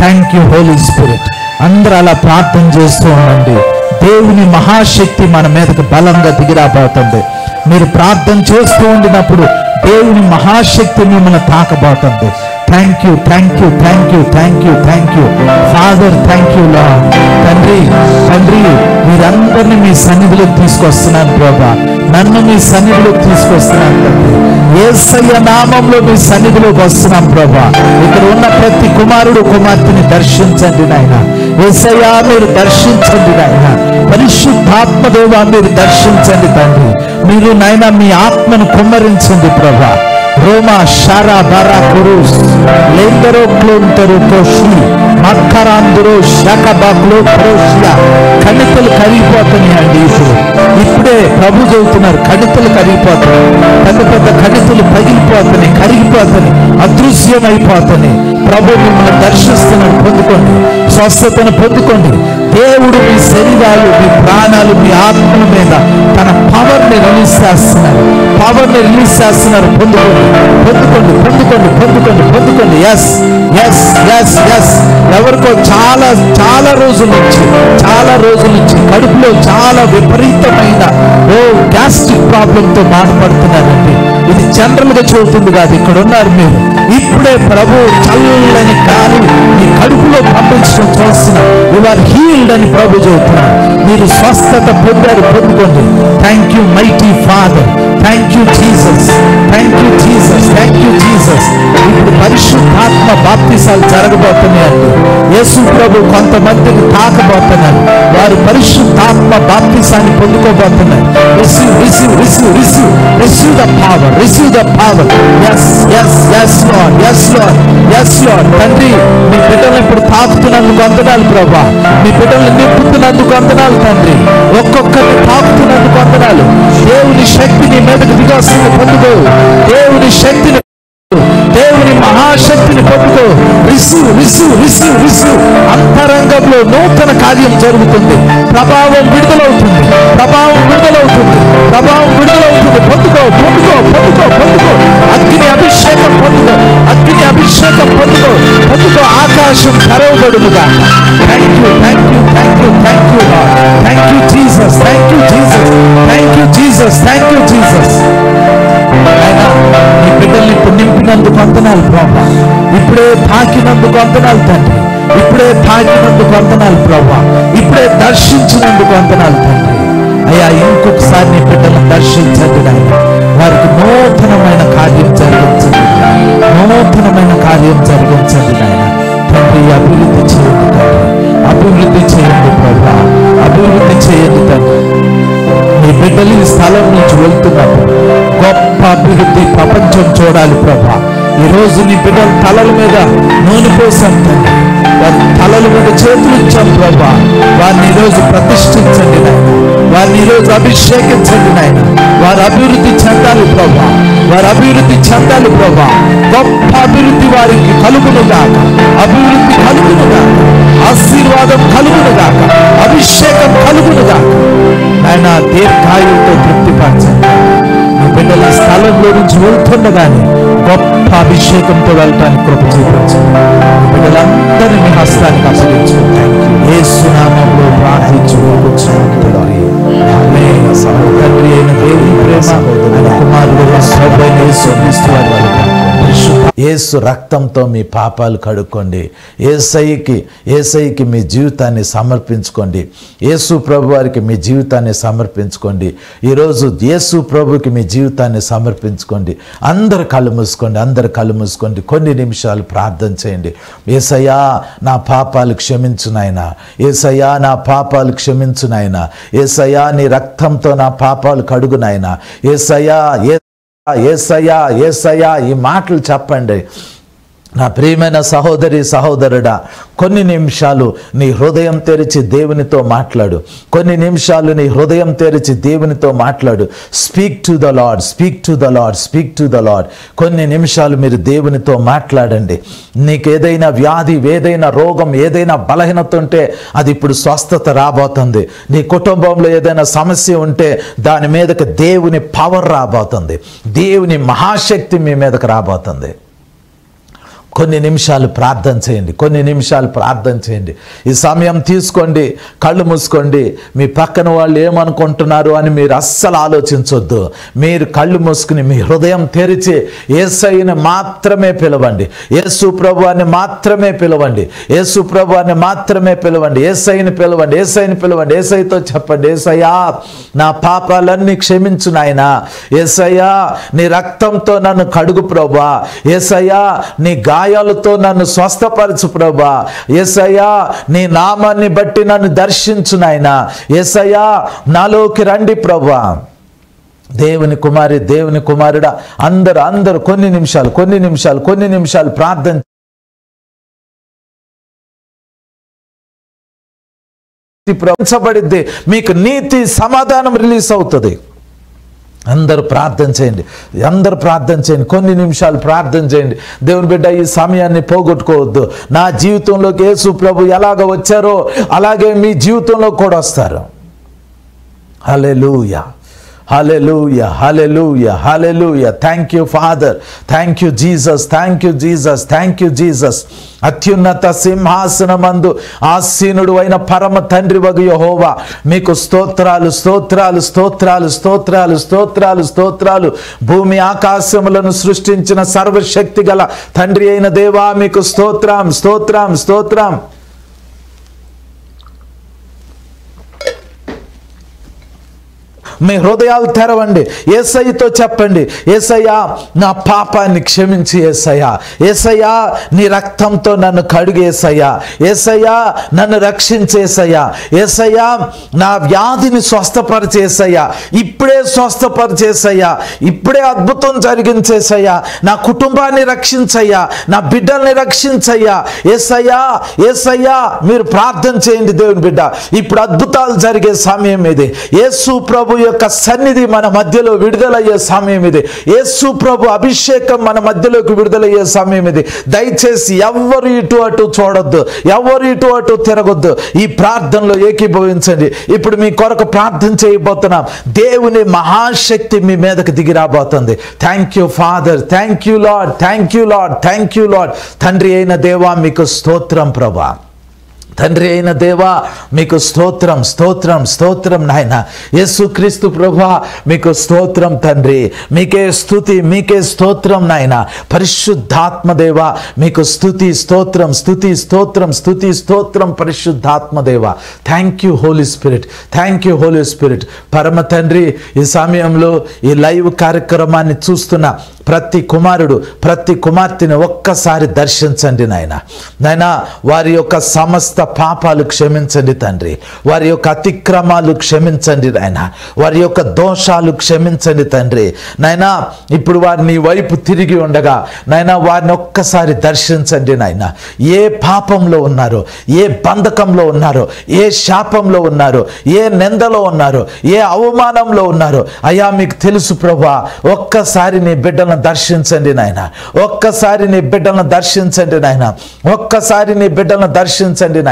Thank you Holy Spirit. అందరూ అలా ప్రార్థన చేస్తూ ఉండండి. దేవుని మహాశక్తి మన మీదకి బలంగా దిగిరాబోతుంది. మీరు ప్రార్థన చేస్తూ ఉండినప్పుడు దేవుని మహాశక్తి మిమ్మల్ని తాకబోతుంది. Thank you thank you thank you thank you thank you Father, thank you Lord. తండ్రి తండ్రి, మీరందరినీ మీ సన్నిధిలోకి తీసుకొస్తున్నాను ప్రభా. నన్ను మీ సన్నిధిలోకి తీసుకొస్తున్నాను తండ్రి. యేసయ్య నామంలో మీ సన్నిధిలోకి వస్తున్నాం ప్రభా. ఇక్కడ ఉన్న ప్రతి కుమారుడు కుమార్తెని దర్శించండి నాయన. యేసయ్య మీరు దర్శించండి నాయన. పరిశుద్ధాత్మ దేవా మీరు దర్శించండి తండ్రి. మీరు నాయన మీ ఆత్మను కుమ్మరించండి ప్రభా. రోమా షారా బారా కురుస్ లెందరో క్లోంతరో కోషి మక్కరాందరో షకబాక్లో క్రోషియా. కణితలు కరిగిపోతున్నాయండి. ఇప్పుడే ప్రభు చెబుతున్నారు, కణితలు కరిగిపోతున్నాయి. పెద్ద పెద్ద కణితలు పగిలిపోతున్నాయి, కరిగిపోతున్నాయి, అదృశ్యమైపోతున్నాయి. ప్రభు మిమ్మల్ని దర్శిస్తున్నాడు. పొందుకోండి, స్వస్థతను పొందుకోండి. దేవుడు మీ శరీరాలు, మీ ప్రాణాలు, మీ ఆత్మల మీద తన పవర్ని రిలీజ్ చేస్తున్నారు. పొందుకోండి, పొందుకోండి, పొందుకోండి, పొందుకోండి, పొందుకోండి. ఎస్ ఎస్ ఎస్ ఎస్ ఎవరికో చాలా చాలా రోజుల నుంచి కడుపులో చాలా విపరీతమైన గ్యాస్ట్రిక్ ప్రాబ్లంతో బాధపడుతున్నారండి. ఇది జనరల్ గా చూస్తుంది కాదు, ఇక్కడ ఉన్నారు మీరు. ఇప్పుడే ప్రభు చల్లని గాలి మీ కడుపులో పంపించడం చూస్తున్నారు. యు ఆర్ హీల్డ్ అని ప్రభు చెబుతున్నారు. మీరు స్వస్థత పొందారు, పొందుకోండి. Thank you mighty Father, thank you Jesus, thank you Jesus, thank you Jesus. ఇప్పుడు పరిశుద్ధాత్మ బాప్తిసాలు జరగబోతున్నాయండి. యేసు ప్రభు కొంతమందిని తాకబోతున్నారు. వారు పరిశుద్ధాత్మ బాప్తిసాన్ని పొందుకోబోతున్నారు. Receive receive receive receive receive the power, receive the power. Yes yes yes Lord, yes Lord, yes Lord. తండ్రి, మీ బిడ్డలను ఇప్పుడు తాకుతున్నందుకు వందనాలు ప్రభా. మీ బిడ్డలను నింపుతున్నందుకు వందనాలు తండ్రి. ఒక్కొక్కరిని తాకుతున్నందుకు వందనాలు. దేవుని శక్తిని మీదకు దిగాల్సింది పొందుకో. దేవుని శక్తిని, దేవుని మహాశక్తిని పొందుకో. Receive receive receive receive. అంతరంగంలో నూతన కార్యం జరుగుతుంది. ప్రభావం విడుదలవుతుంది, ప్రభావం విడుదలవుతుంది, ప్రభావం విడుదలవుతుంది. పొందుకో పొందుకో పొందుకో పొందుకో. అగ్ని అభిషేకం పొందుకో, అగ్ని అభిషేకం పొందుకో, పొందుకో. ఆకాశం తెరవబడునుగా. Thank you thank you thank you thank you Lord. Thank you Jesus, thank you Jesus, thank you Jesus, thank you Jesus. అయినా నీ బిడ్డల్ని ఇప్పుడు నింపినందుకు వందనాలు ప్రభా. ఇప్పుడే తాకినందుకు వందనాలు తండ్రి. ఇప్పుడే తాకినందుకు వందనాలు ప్రభా. ఇప్పుడే దర్శించినందుకు వందనాలు తండ్రి. అయ్యా, ఇంకొకసారి నీ బిడ్డలను దర్శించండి నాయన. వారికి నూతనమైన కార్యం జరిగించండి, నూతనమైన కార్యం జరిగించండి నాయన. తండ్రి, అభివృద్ధి చేయండి తండ్రి, అభివృద్ధి చేయండి ప్రభా, అభివృద్ధి చేయండి తండ్రి. నీ బిడ్డలు ఈ స్థలం నుంచి వెళ్తున్నప్పుడు గొప్ప అభివృద్ధి ప్రపంచం చూడాలి ప్రభా. ఈరోజు నీ బిడ్డల తలల మీద నూనె పోసాం తండ్రి. వారి తలల మీద చేతులు ఇచ్చాం ప్రభా. వారిని ఈరోజు ప్రతిష్ఠించండి నాయన, వారిని ఈరోజు అభిషేకించండి నాయన. వారు అభివృద్ధి చెందాలి ప్రభా, వారు అభివృద్ధి చెందాలి ప్రభా. గొప్ప అభివృద్ధి వారికి కలుగును గాక, అభివృద్ధి కలుగును గాక, ఆశీర్వాదం కలుగును గాక, అభిషేకం కలుగును గాక. ఆయన దీర్ఘాయువుతో తృప్తిపరచండి. మీ బిడ్డల స్థలంలో నుంచి వెళ్తుండగానే గొప్ప అభిషేకంతో వెళ్ళటానికి కృప చూపించండి. మీ బిడ్డలందరినీ మీ హస్తానికి అప్పగించుకుంటాను. యేసు నామములో ప్రార్థించుకుంటున్నాను తండ్రి. ఆమేన్. తండ్రి అయిన దేవుని ప్రేమ, ఆయన కుమారుడు ప్రభువైన యేసుక్రీస్తు వారి వలన యేసు రక్తంతో మీ పాపాలు కడుక్కోండి. యేసయ్యకి మీ జీవితాన్ని సమర్పించుకోండి. యేసు ప్రభు వారికి మీ జీవితాన్ని సమర్పించుకోండి. ఈరోజు యేసు ప్రభుకి మీ జీవితాన్ని సమర్పించుకోండి. అందరు కళ్ళు మూసుకోండి, అందరు కళ్ళు మూసుకోండి. కొన్ని నిమిషాలు ప్రార్థన చేయండి. యేసయ్యా, నా పాపాలు క్షమించు నాయనా. యేసయ్యా, నా పాపాలు క్షమించు నాయనా. యేసయ్యా, నీ రక్తంతో నా పాపాలు కడుగు నాయనా. యేసయ్యా, యేసయ్యా, యేసయ్యా, ఈ మాటలు చెప్పండి. నా ప్రియమైన సహోదరి సహోదరుడా, కొన్ని నిమిషాలు నీ హృదయం తెరిచి దేవునితో మాట్లాడు. కొన్ని నిమిషాలు నీ హృదయం తెరిచి దేవునితో మాట్లాడు. Speak to the lord, speak to the lord, speak to the lord. కొన్ని నిమిషాలు మీరు దేవునితో మాట్లాడండి. నీకు ఏదైనా వ్యాధి, ఏదైనా రోగం, ఏదైనా బలహీనత ఉంటే అది ఇప్పుడు స్వస్థత రాబోతుంది. నీ కుటుంబంలో ఏదైనా సమస్య ఉంటే దాని మీదకి దేవుని పవర్ రాబోతుంది. దేవుని మహాశక్తి మీ మీదకి రాబోతుంది. కొన్ని నిమిషాలు ప్రార్థన చేయండి, కొన్ని నిమిషాలు ప్రార్థన చేయండి. ఈ సమయం తీసుకోండి, కళ్ళు మూసుకోండి. మీ పక్కన వాళ్ళు ఏమనుకుంటున్నారు అని మీరు అస్సలు ఆలోచించొద్దు. మీరు కళ్ళు మూసుకుని మీ హృదయం తెరిచి యేసయ్యని మాత్రమే పిలవండి. యేసు ప్రభువాన్ని మాత్రమే పిలవండి. యేసు ప్రభువాన్ని మాత్రమే పిలవండి. యేసయ్యని పిలవండి, యేసయ్యని పిలవండి. యేసయ్యతో చెప్పండి, యేసయ్యా, నా పాపాలన్నీ క్షమించు నాయనా. యేసయ్యా, నీ రక్తంతో నన్ను కడుగు ప్రభువా. యేసయ్యా, నీ గాయాలతో నన్ను స్వస్థపరచు ప్రభువా. యేసయ్యా, నీ నామాన్ని బట్టి నన్ను దర్శించు నాయనా. యేసయ్యా, నాలోకి రండి ప్రభువా. దేవుని కుమారి, దేవుని కుమారుడా, అందరూ కొన్ని నిమిషాలు ప్రార్థన ప్రవచించబడిద్ది. మీకు నీతి సమాధానం రిలీజ్ అవుతుంది. అందరూ ప్రార్థన చేయండి, అందరూ ప్రార్థన చేయండి, కొన్ని నిమిషాలు ప్రార్థన చేయండి. దేవుని బిడ్డ, ఈ సమయాన్ని పోగొట్టుకోవద్దు. నా జీవితంలోకి యేసు ప్రభు ఎలాగ వచ్చారో అలాగే మీ జీవితంలో కూడా వస్తారు. Hallelujah, hallelujah, hallelujah, hallelujah. Thank you Father, thank you Jesus, thank you Jesus, thank you Jesus. అత్యున్నత సింహాసనమందు ఆసీనుడు అయిన పరమ తండ్రి వగు యెహోవా, మీకు స్తోత్రాలు, స్తోత్రాలు, స్తోత్రాలు, స్తోత్రాలు, స్తోత్రాలు, స్తోత్రాలు. భూమి ఆకాశములను సృష్టించిన సర్వశక్తి గల తండ్రి అయిన దేవా, మీకు స్తోత్రం, స్తోత్రం, స్తోత్రం. మీ హృదయాలు తెరవండి, యేసయ్యతో చెప్పండి, యేసయ్యా నా పాపాన్ని క్షమించి యేసయ్యా, యేసయ్యా నీ రక్తంతో నన్ను కడుగు యేసయ్యా, యేసయ్యా నన్ను రక్షించేసయ్యా, యేసయ్యా నా వ్యాధిని స్వస్థపరిచేసయ్యా, ఇప్పుడే స్వస్థపరిచేసయ్యా, ఇప్పుడే అద్భుతం జరిగించేసయ్యా, నా కుటుంబాన్ని రక్షించయ్యా, నా బిడ్డల్ని రక్షించయ్యా. యేసయ్యా, యేసయ్యా మీరు ప్రార్థన చేయండి దేవుని బిడ్డ. ఇప్పుడు అద్భుతాలు జరిగే సమయం ఇది. యేసు ప్రభు యొక్క సన్నిధి మన మధ్యలో విడుదలయ్యే సమయం ఇది. యేసు ప్రభు అభిషేకం మన మధ్యలోకి విడుదలయ్యే సమయం ఇది. దయచేసి ఎవ్వరు ఇటు అటు చూడొద్దు, ఎవరు ఇటు అటు తిరగొద్దు. ఈ ప్రార్థనలో ఏకీభవించండి. ఇప్పుడు మీ కొరకు ప్రార్థన చేయబోతున్నాం. దేవుని మహాశక్తి మీ మీదకి దిగి రాబోతుంది. Thank you Father, thank you Lord, thank you Lord, thank you Lord. తండ్రి అయిన దేవా మీకు స్తోత్రం ప్రభా, తండ్రి అయిన దేవా మీకు స్తోత్రం, స్తోత్రం, స్తోత్రం నాయన. యేసుక్రీస్తు ప్రభువా మీకు స్తోత్రం తండ్రి, మీకే స్తుతి, మీకే స్తోత్రం నాయన. పరిశుద్ధాత్మ దేవా మీకు స్తుతి, స్తోత్రం, స్తుతి, స్తోత్రం, స్తుతి, స్తోత్రం. పరిశుద్ధాత్మ దేవా thank you Holy Spirit, thank you Holy Spirit. పరమ తండ్రి, ఈ సమయంలో ఈ లైవ్ కార్యక్రమాన్ని చూస్తున్న ప్రతి కుమారుడు, ప్రతి కుమార్తెని ఒక్కసారి దర్శించండి నాయన. నాయన వారి యొక్క సమస్త పాపాలు క్షమించండి తండ్రి, వారి యొక్క అతిక్రమాలు క్షమించండి నాయన, వారి యొక్క దోషాలు క్షమించండి తండ్రి. నాయన ఇప్పుడు వారు నీ వైపు తిరిగి ఉండగా నాయన వారిని ఒక్కసారి దర్శించండి నాయన. ఏ పాపంలో ఉన్నారో, ఏ బంధకంలో ఉన్నారో, ఏ శాపంలో ఉన్నారో, ఏ నిందలో ఉన్నారో, ఏ అవమానంలో ఉన్నారో అయ్యా మీకు తెలుసు ప్రభువా. ఒక్కసారి నీ బిడ్డలను దర్శించండి నాయన, ఒక్కసారి నీ బిడ్డలను దర్శించండి నాయన, ఒక్కసారి నీ బిడ్డలను దర్శించండి నాయన.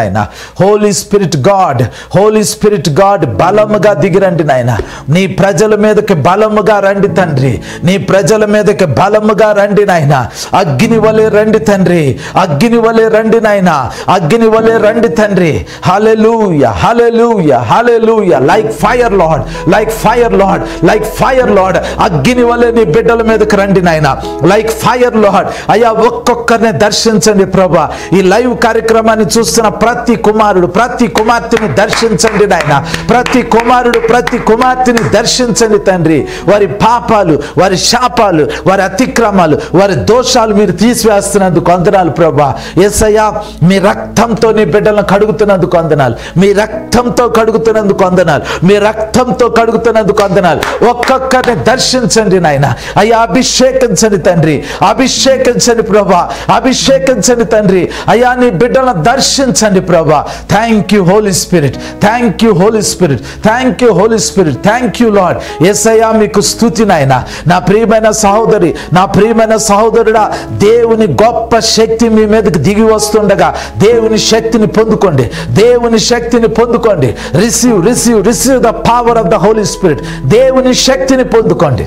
Holy Spirit God, Holy Spirit God బలముగా దిగిరండి నాయన. నీ ప్రజల మీదకి బలముగా రండి తండ్రి, నీ ప్రజల మీదకి బలముగా రండి నాయన. అగ్ని వలె రండి తండ్రి, అగ్ని వలె రండి నాయన, అగ్ని వలె రండి తండ్రి. Hallelujah, hallelujah, hallelujah. Like fire Lord, like fire Lord, like fire Lord. అగ్ని వలె నీ బిడ్డల మీదకి రండి నాయన, లైక్ ఫైర్ లార్డ్. అయ్యా ఒక్కొక్కరిని దర్శించండి ప్రభా. ఈ లైవ్ కార్యక్రమాన్ని చూస్తున్న ప్రతి కుమారుడు, ప్రతి కుమార్తెని దర్శించండి నాయన, ప్రతి కుమారుడు, ప్రతి కుమార్తెని దర్శించండి తండ్రి. వారి పాపాలు, వారి శాపాలు, వారి అతిక్రమాలు, వారి దోషాలు మీరు తీసివేస్తున్నందుకు వందనాలు ప్రభా. యేసయ్యా మీ రక్తంతో నీ బిడ్డలను కడుగుతున్నందుకు వందనాలు, మీ రక్తంతో కడుగుతున్నందుకు వందనాలు, మీ రక్తంతో కడుగుతున్నందుకు వందనాలు. ఒక్కొక్కరిని దర్శించండి నాయన. అయ్యా అభిషేకించండి తండ్రి, అభిషేకించండి ప్రభా, అభిషేకించండి తండ్రి. అయ్యా నీ బిడ్డలను దర్శించండి ప్రభా. Thank you Holy Spirit, thank you Holy Spirit, thank you Holy Spirit, thank you Lord. యేసయ్యా మీకు స్తుతి నాయన. నా ప్రియమైన సహోదరి, నా ప్రియమైన సహోదరుడా, దేవుని గొప్ప శక్తి మీ మీదకి దిగి వస్తుండగా దేవుని శక్తిని పొందుకోండి, దేవుని శక్తిని పొందుకోండి. Receive, receive, receive the power of the Holy Spirit. దేవుని శక్తిని పొందుకోండి.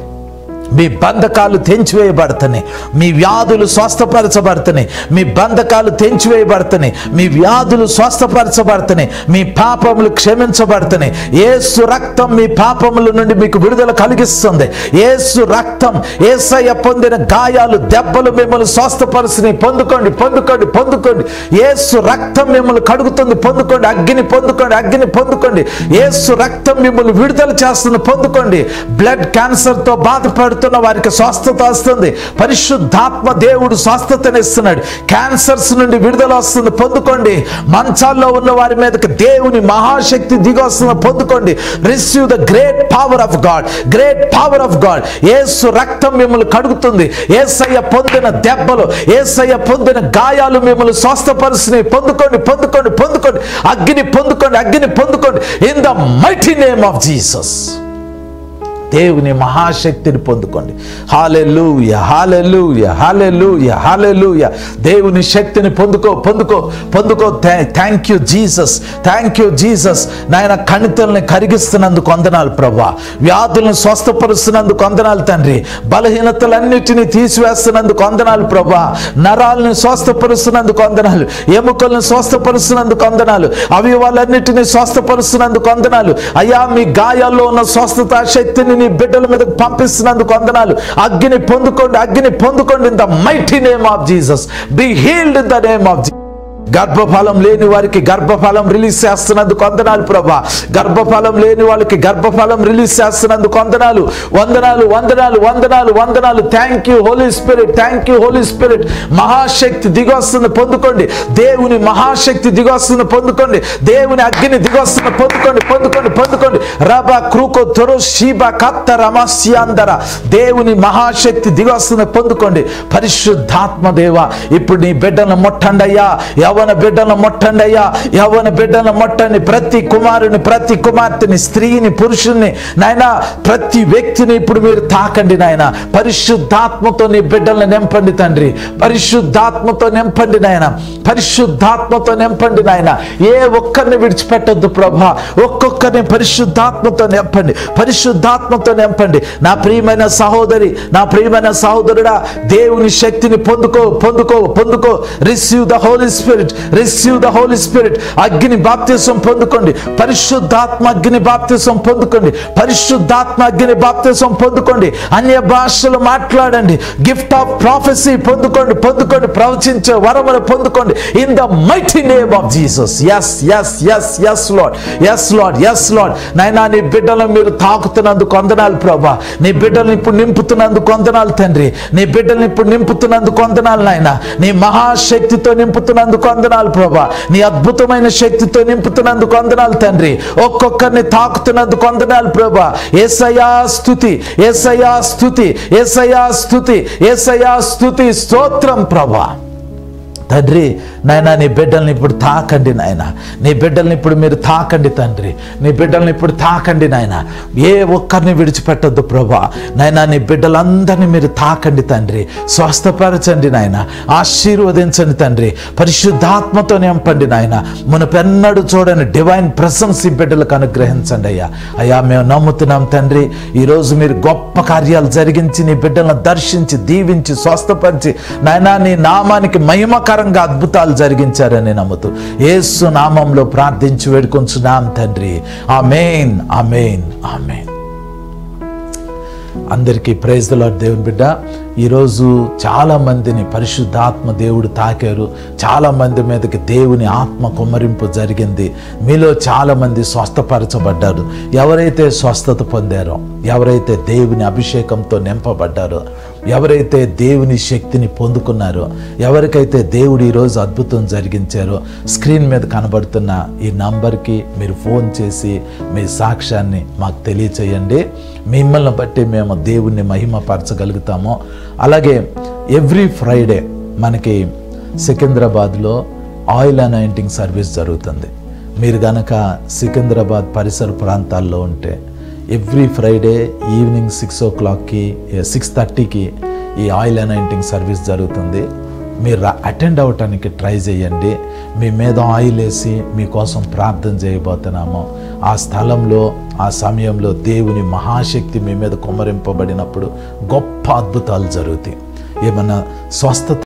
మీ బంధకాలు తెంచివేయబడుతున్నాయి, మీ వ్యాధులు స్వస్థపరచబడుతున్నాయి, మీ బంధకాలు తెంచివేయబడుతున్నాయి, మీ వ్యాధులు స్వస్థపరచబడుతున్నాయి, మీ పాపములు క్షమించబడుతున్నాయి. యేసు రక్తం మీ పాపముల నుండి మీకు విడుదల కలిగిస్తుంది. యేసు రక్తం, యేసయ్య పొందిన గాయాలు, దెబ్బలు మిమ్మల్ని స్వస్థపరుస్తున్నాయి. పొందుకోండి, పొందుకోండి, పొందుకోండి. యేసు రక్తం మిమ్మల్ని కడుగుతుంది. పొందుకోండి, అగ్ని పొందుకోండి, అగ్ని పొందుకోండి. యేసు రక్తం మిమ్మల్ని విడుదల చేస్తుంది. పొందుకోండి. బ్లడ్ క్యాన్సర్తో బాధపడుతున్న వారికి స్వస్థత వస్తుంది. పరిశుద్ధాత్మ దేవుడు స్వస్థతనిస్తున్నాడు. క్యాన్సర్స్ నుండి విడుదల వస్తుంది. పొందుకోండి. మంచాల్లో ఉన్న వారి మీదకి దేవుని మహాశక్తి దిగి వస్తుంది. పొందుకోండి. Receive the great power of God, great power of God. యేసు రక్తం మిమ్మల్ని కడుగుతుంది. యేసయ్య పొందిన దెబ్బలు, యేసయ్య పొందిన గాయాలు మిమ్మల్ని స్వస్థపరుస్తున్నాయి. పొందుకోండి, పొందుకోండి, పొందుకోండి. అగ్ని పొందుకోండి, అగ్ని పొందుకోండి. In the mighty name of Jesus. దేవుని మహాశక్తిని పొందుకోండి. హల్లెలూయా, హల్లెలూయా, హల్లెలూయా, హల్లెలూయా. దేవుని శక్తిని పొందుకో, పొందుకో, పొందుకో. Thank you Jesus, thank you Jesus. నాయన కణితల్ని కరిగిస్తున్నందుకు వందనాలు ప్రభువా. వ్యాధులను స్వస్థపరుస్తున్నందుకు వందనాలు తండ్రి. బలహీనతలన్నిటినీ తీసివేస్తున్నందుకు వందనాలు ప్రభువా. నరాలను స్వస్థపరుస్తున్నందుకు వందనాలు. ఎముకలను స్వస్థపరుస్తున్నందుకు వందనాలు. అవయవాలన్నిటినీ స్వస్థపరుస్తున్నందుకు వందనాలు. అయ్యా, మీ గాయాల్లో ఉన్న స్వస్థత శక్తిని నీ బిడ్డల మీద పంపిస్తున్నందుకు వందనాలు. అగ్ని పొందుకోండి, అగ్ని పొందుకోండి. In the mighty name of Jesus. Be healed in the name of Jesus. గర్భఫలం లేని వారికి గర్భఫలం రిలీజ్ చేస్తున్నందుకు వందనాలు ప్రభా. గర్భఫలం లేని వాళ్ళకి గర్భఫలం రిలీజ్ చేస్తున్నందుకు వందనాలు, వందనాలు, వందనాలు, వందనాలు, వందనాలు. Thank you Holy Spirit, thank you Holy Spirit. మహాశక్తి దిగొస్తుంది, పొందుకోండి. దేవుని మహాశక్తి దిగొస్తుంది, పొందుకోండి. దేవుని అగ్ని దిగొస్తుంది, పొందుకోండి, పొందుకోండి, పొందుకోండి. రబా క్రూకో తొరో షీబా కత్త రమస్యాందర. దేవుని మహాశక్తి దిగొస్తుంది, పొందుకోండి. పరిశుద్ధాత్మ దేవ, ఇప్పుడు నీ బిడ్డలను ముట్టండయ్యా. యవ్వన బిడ్డలను ముట్టండి అయ్యా, యవ్వన బిడ్డలను ముట్టండి. ప్రతి కుమారుని, ప్రతి కుమార్తెని, స్త్రీని, పురుషుని, నాయన ప్రతి వ్యక్తిని ఇప్పుడు మీరు తాకండి నాయన. పరిశుద్ధాత్మతో నీ బిడ్డలను నింపండి తండ్రి. పరిశుద్ధాత్మతో నింపండి నాయన. పరిశుద్ధాత్మతో నింపండి నాయన. ఏ ఒక్కరిని విడిచిపెట్టొద్దు ప్రభా. ఒక్కొక్కరిని పరిశుద్ధాత్మతో నింపండి, పరిశుద్ధాత్మతో నింపండి. నా ప్రియమైన సహోదరి, నా ప్రియమైన సహోదరుడా, దేవుని శక్తిని పొందుకో, పొందుకో, పొందుకో. Receive the Holy Spirit, receive the Holy Spirit. అగ్ని బాప్తిసం పొందుకోండి. పరిశుద్ధాత్మ అగ్ని బాప్తిసం పొందుకోండి. పరిశుద్ధాత్మ అగ్ని బాప్తిసం పొందుకోండి. అన్య భాషలు మాట్లాడండి. గిఫ్ట్ ఆఫ్ ప్రాఫెసీ పొందుకోండి, పొందుకోండి. ప్రవచించే వరమును పొందుకోండి. In the mighty name of Jesus. yes yes yes yes lord, yes lord, yes lord. నాయనా, నీ బిడ్డలను మీరు తాకుతున్నందుకు వందనాలు ప్రభా. నీ బిడ్డలను ఇప్పుడు నింపుతున్నందుకు వందనాలు తండ్రి. నీ బిడ్డలను ఇప్పుడు నింపుతున్నందుకు వందనాలు నాయన. నీ మహాశక్తితో నింపుతున్నందుకు వందనాలు ప్రభా. నీ అద్భుతమైన శక్తితో నింపుతున్నందుకు వందనాలు తండ్రి. ఒక్కొక్కరిని తాకుతున్నందుకు వందనాలు ప్రభా. యేసయ్యా స్తుతి, యేసయ్యా స్తుతి, యేసయ్యా స్తుతి, యేసయ్యా స్తుతి. స్తోత్రం ప్రభా. తండ్రి నాయన, నీ బిడ్డల్ని ఇప్పుడు తాకండి నాయన. నీ బిడ్డల్ని ఇప్పుడు మీరు తాకండి తండ్రి. నీ బిడ్డల్ని ఇప్పుడు తాకండి నాయన. ఏ ఒక్కరిని విడిచిపెట్టొద్దు ప్రభా. నాయన, నీ బిడ్డలందరినీ మీరు తాకండి తండ్రి. స్వస్థపరచండి నాయన. ఆశీర్వదించండి తండ్రి. పరిశుద్ధాత్మతో నింపండి నాయన. మునపెన్నడు చూడని డివైన్ ప్రెసెన్స్ ఈ బిడ్డలకు అనుగ్రహించండి అయ్యా. అయ్యా, మేము నమ్ముతున్నాం తండ్రి. ఈరోజు మీరు గొప్ప కార్యాలు జరిగించి నీ బిడ్డలను దర్శించి, దీవించి, స్వస్థపరిచి నాయన నీ నామానికి మహిమకరంగా అద్భుతాలు జరిగించారని నమ్ముతూ యేసు నామంలో ప్రార్థించి వేడుకొంచున్నాం తండ్రి. ఆమేన్, ఆమేన్, ఆమేన్. అందరికీ ప్రైజ్ ది లార్డ్. దేవుని బిడ్డ, ఈరోజు చాలామందిని పరిశుద్ధాత్మ దేవుడు తాకారు. చాలామంది మీదకి దేవుని ఆత్మ కుమ్మరింపు జరిగింది. మీలో చాలామంది స్వస్థపరచబడ్డారు. ఎవరైతే స్వస్థత పొందారో, ఎవరైతే దేవుని అభిషేకంతో నింపబడ్డారో, ఎవరైతే దేవుని శక్తిని పొందుకున్నారో, ఎవరికైతే దేవుడు ఈరోజు అద్భుతం జరిగించారో, స్క్రీన్ మీద కనబడుతున్న ఈ నంబర్కి మీరు ఫోన్ చేసి మీ సాక్ష్యాన్ని మాకు తెలియచేయండి. మిమ్మల్ని బట్టి మేము దేవుణ్ణి మహిమపరచగలుగుతాము. అలాగే ఎవ్రీ ఫ్రైడే మనకి సికింద్రాబాద్లో ఆయిల్ అనాయింటింగ్ సర్వీస్ జరుగుతుంది. మీరు గనక సికింద్రాబాద్ పరిసర ప్రాంతాల్లో ఉంటే ఎవ్రీ ఫ్రైడే ఈవినింగ్ 6:30కి ఈ ఆయిల్ అనాయింటింగ్ సర్వీస్ జరుగుతుంది. మీరు అటెండ్ అవ్వటానికి ట్రై చేయండి. మీ మీద ఆయిల్ వేసి మీకోసం ప్రార్థన చేయబోతున్నాము. ఆ స్థలంలో, ఆ సమయంలో దేవుని మహాశక్తి మీ మీద కుమ్మరింపబడినప్పుడు గొప్ప అద్భుతాలు జరుగుతాయి. ఏమన్నా స్వస్థత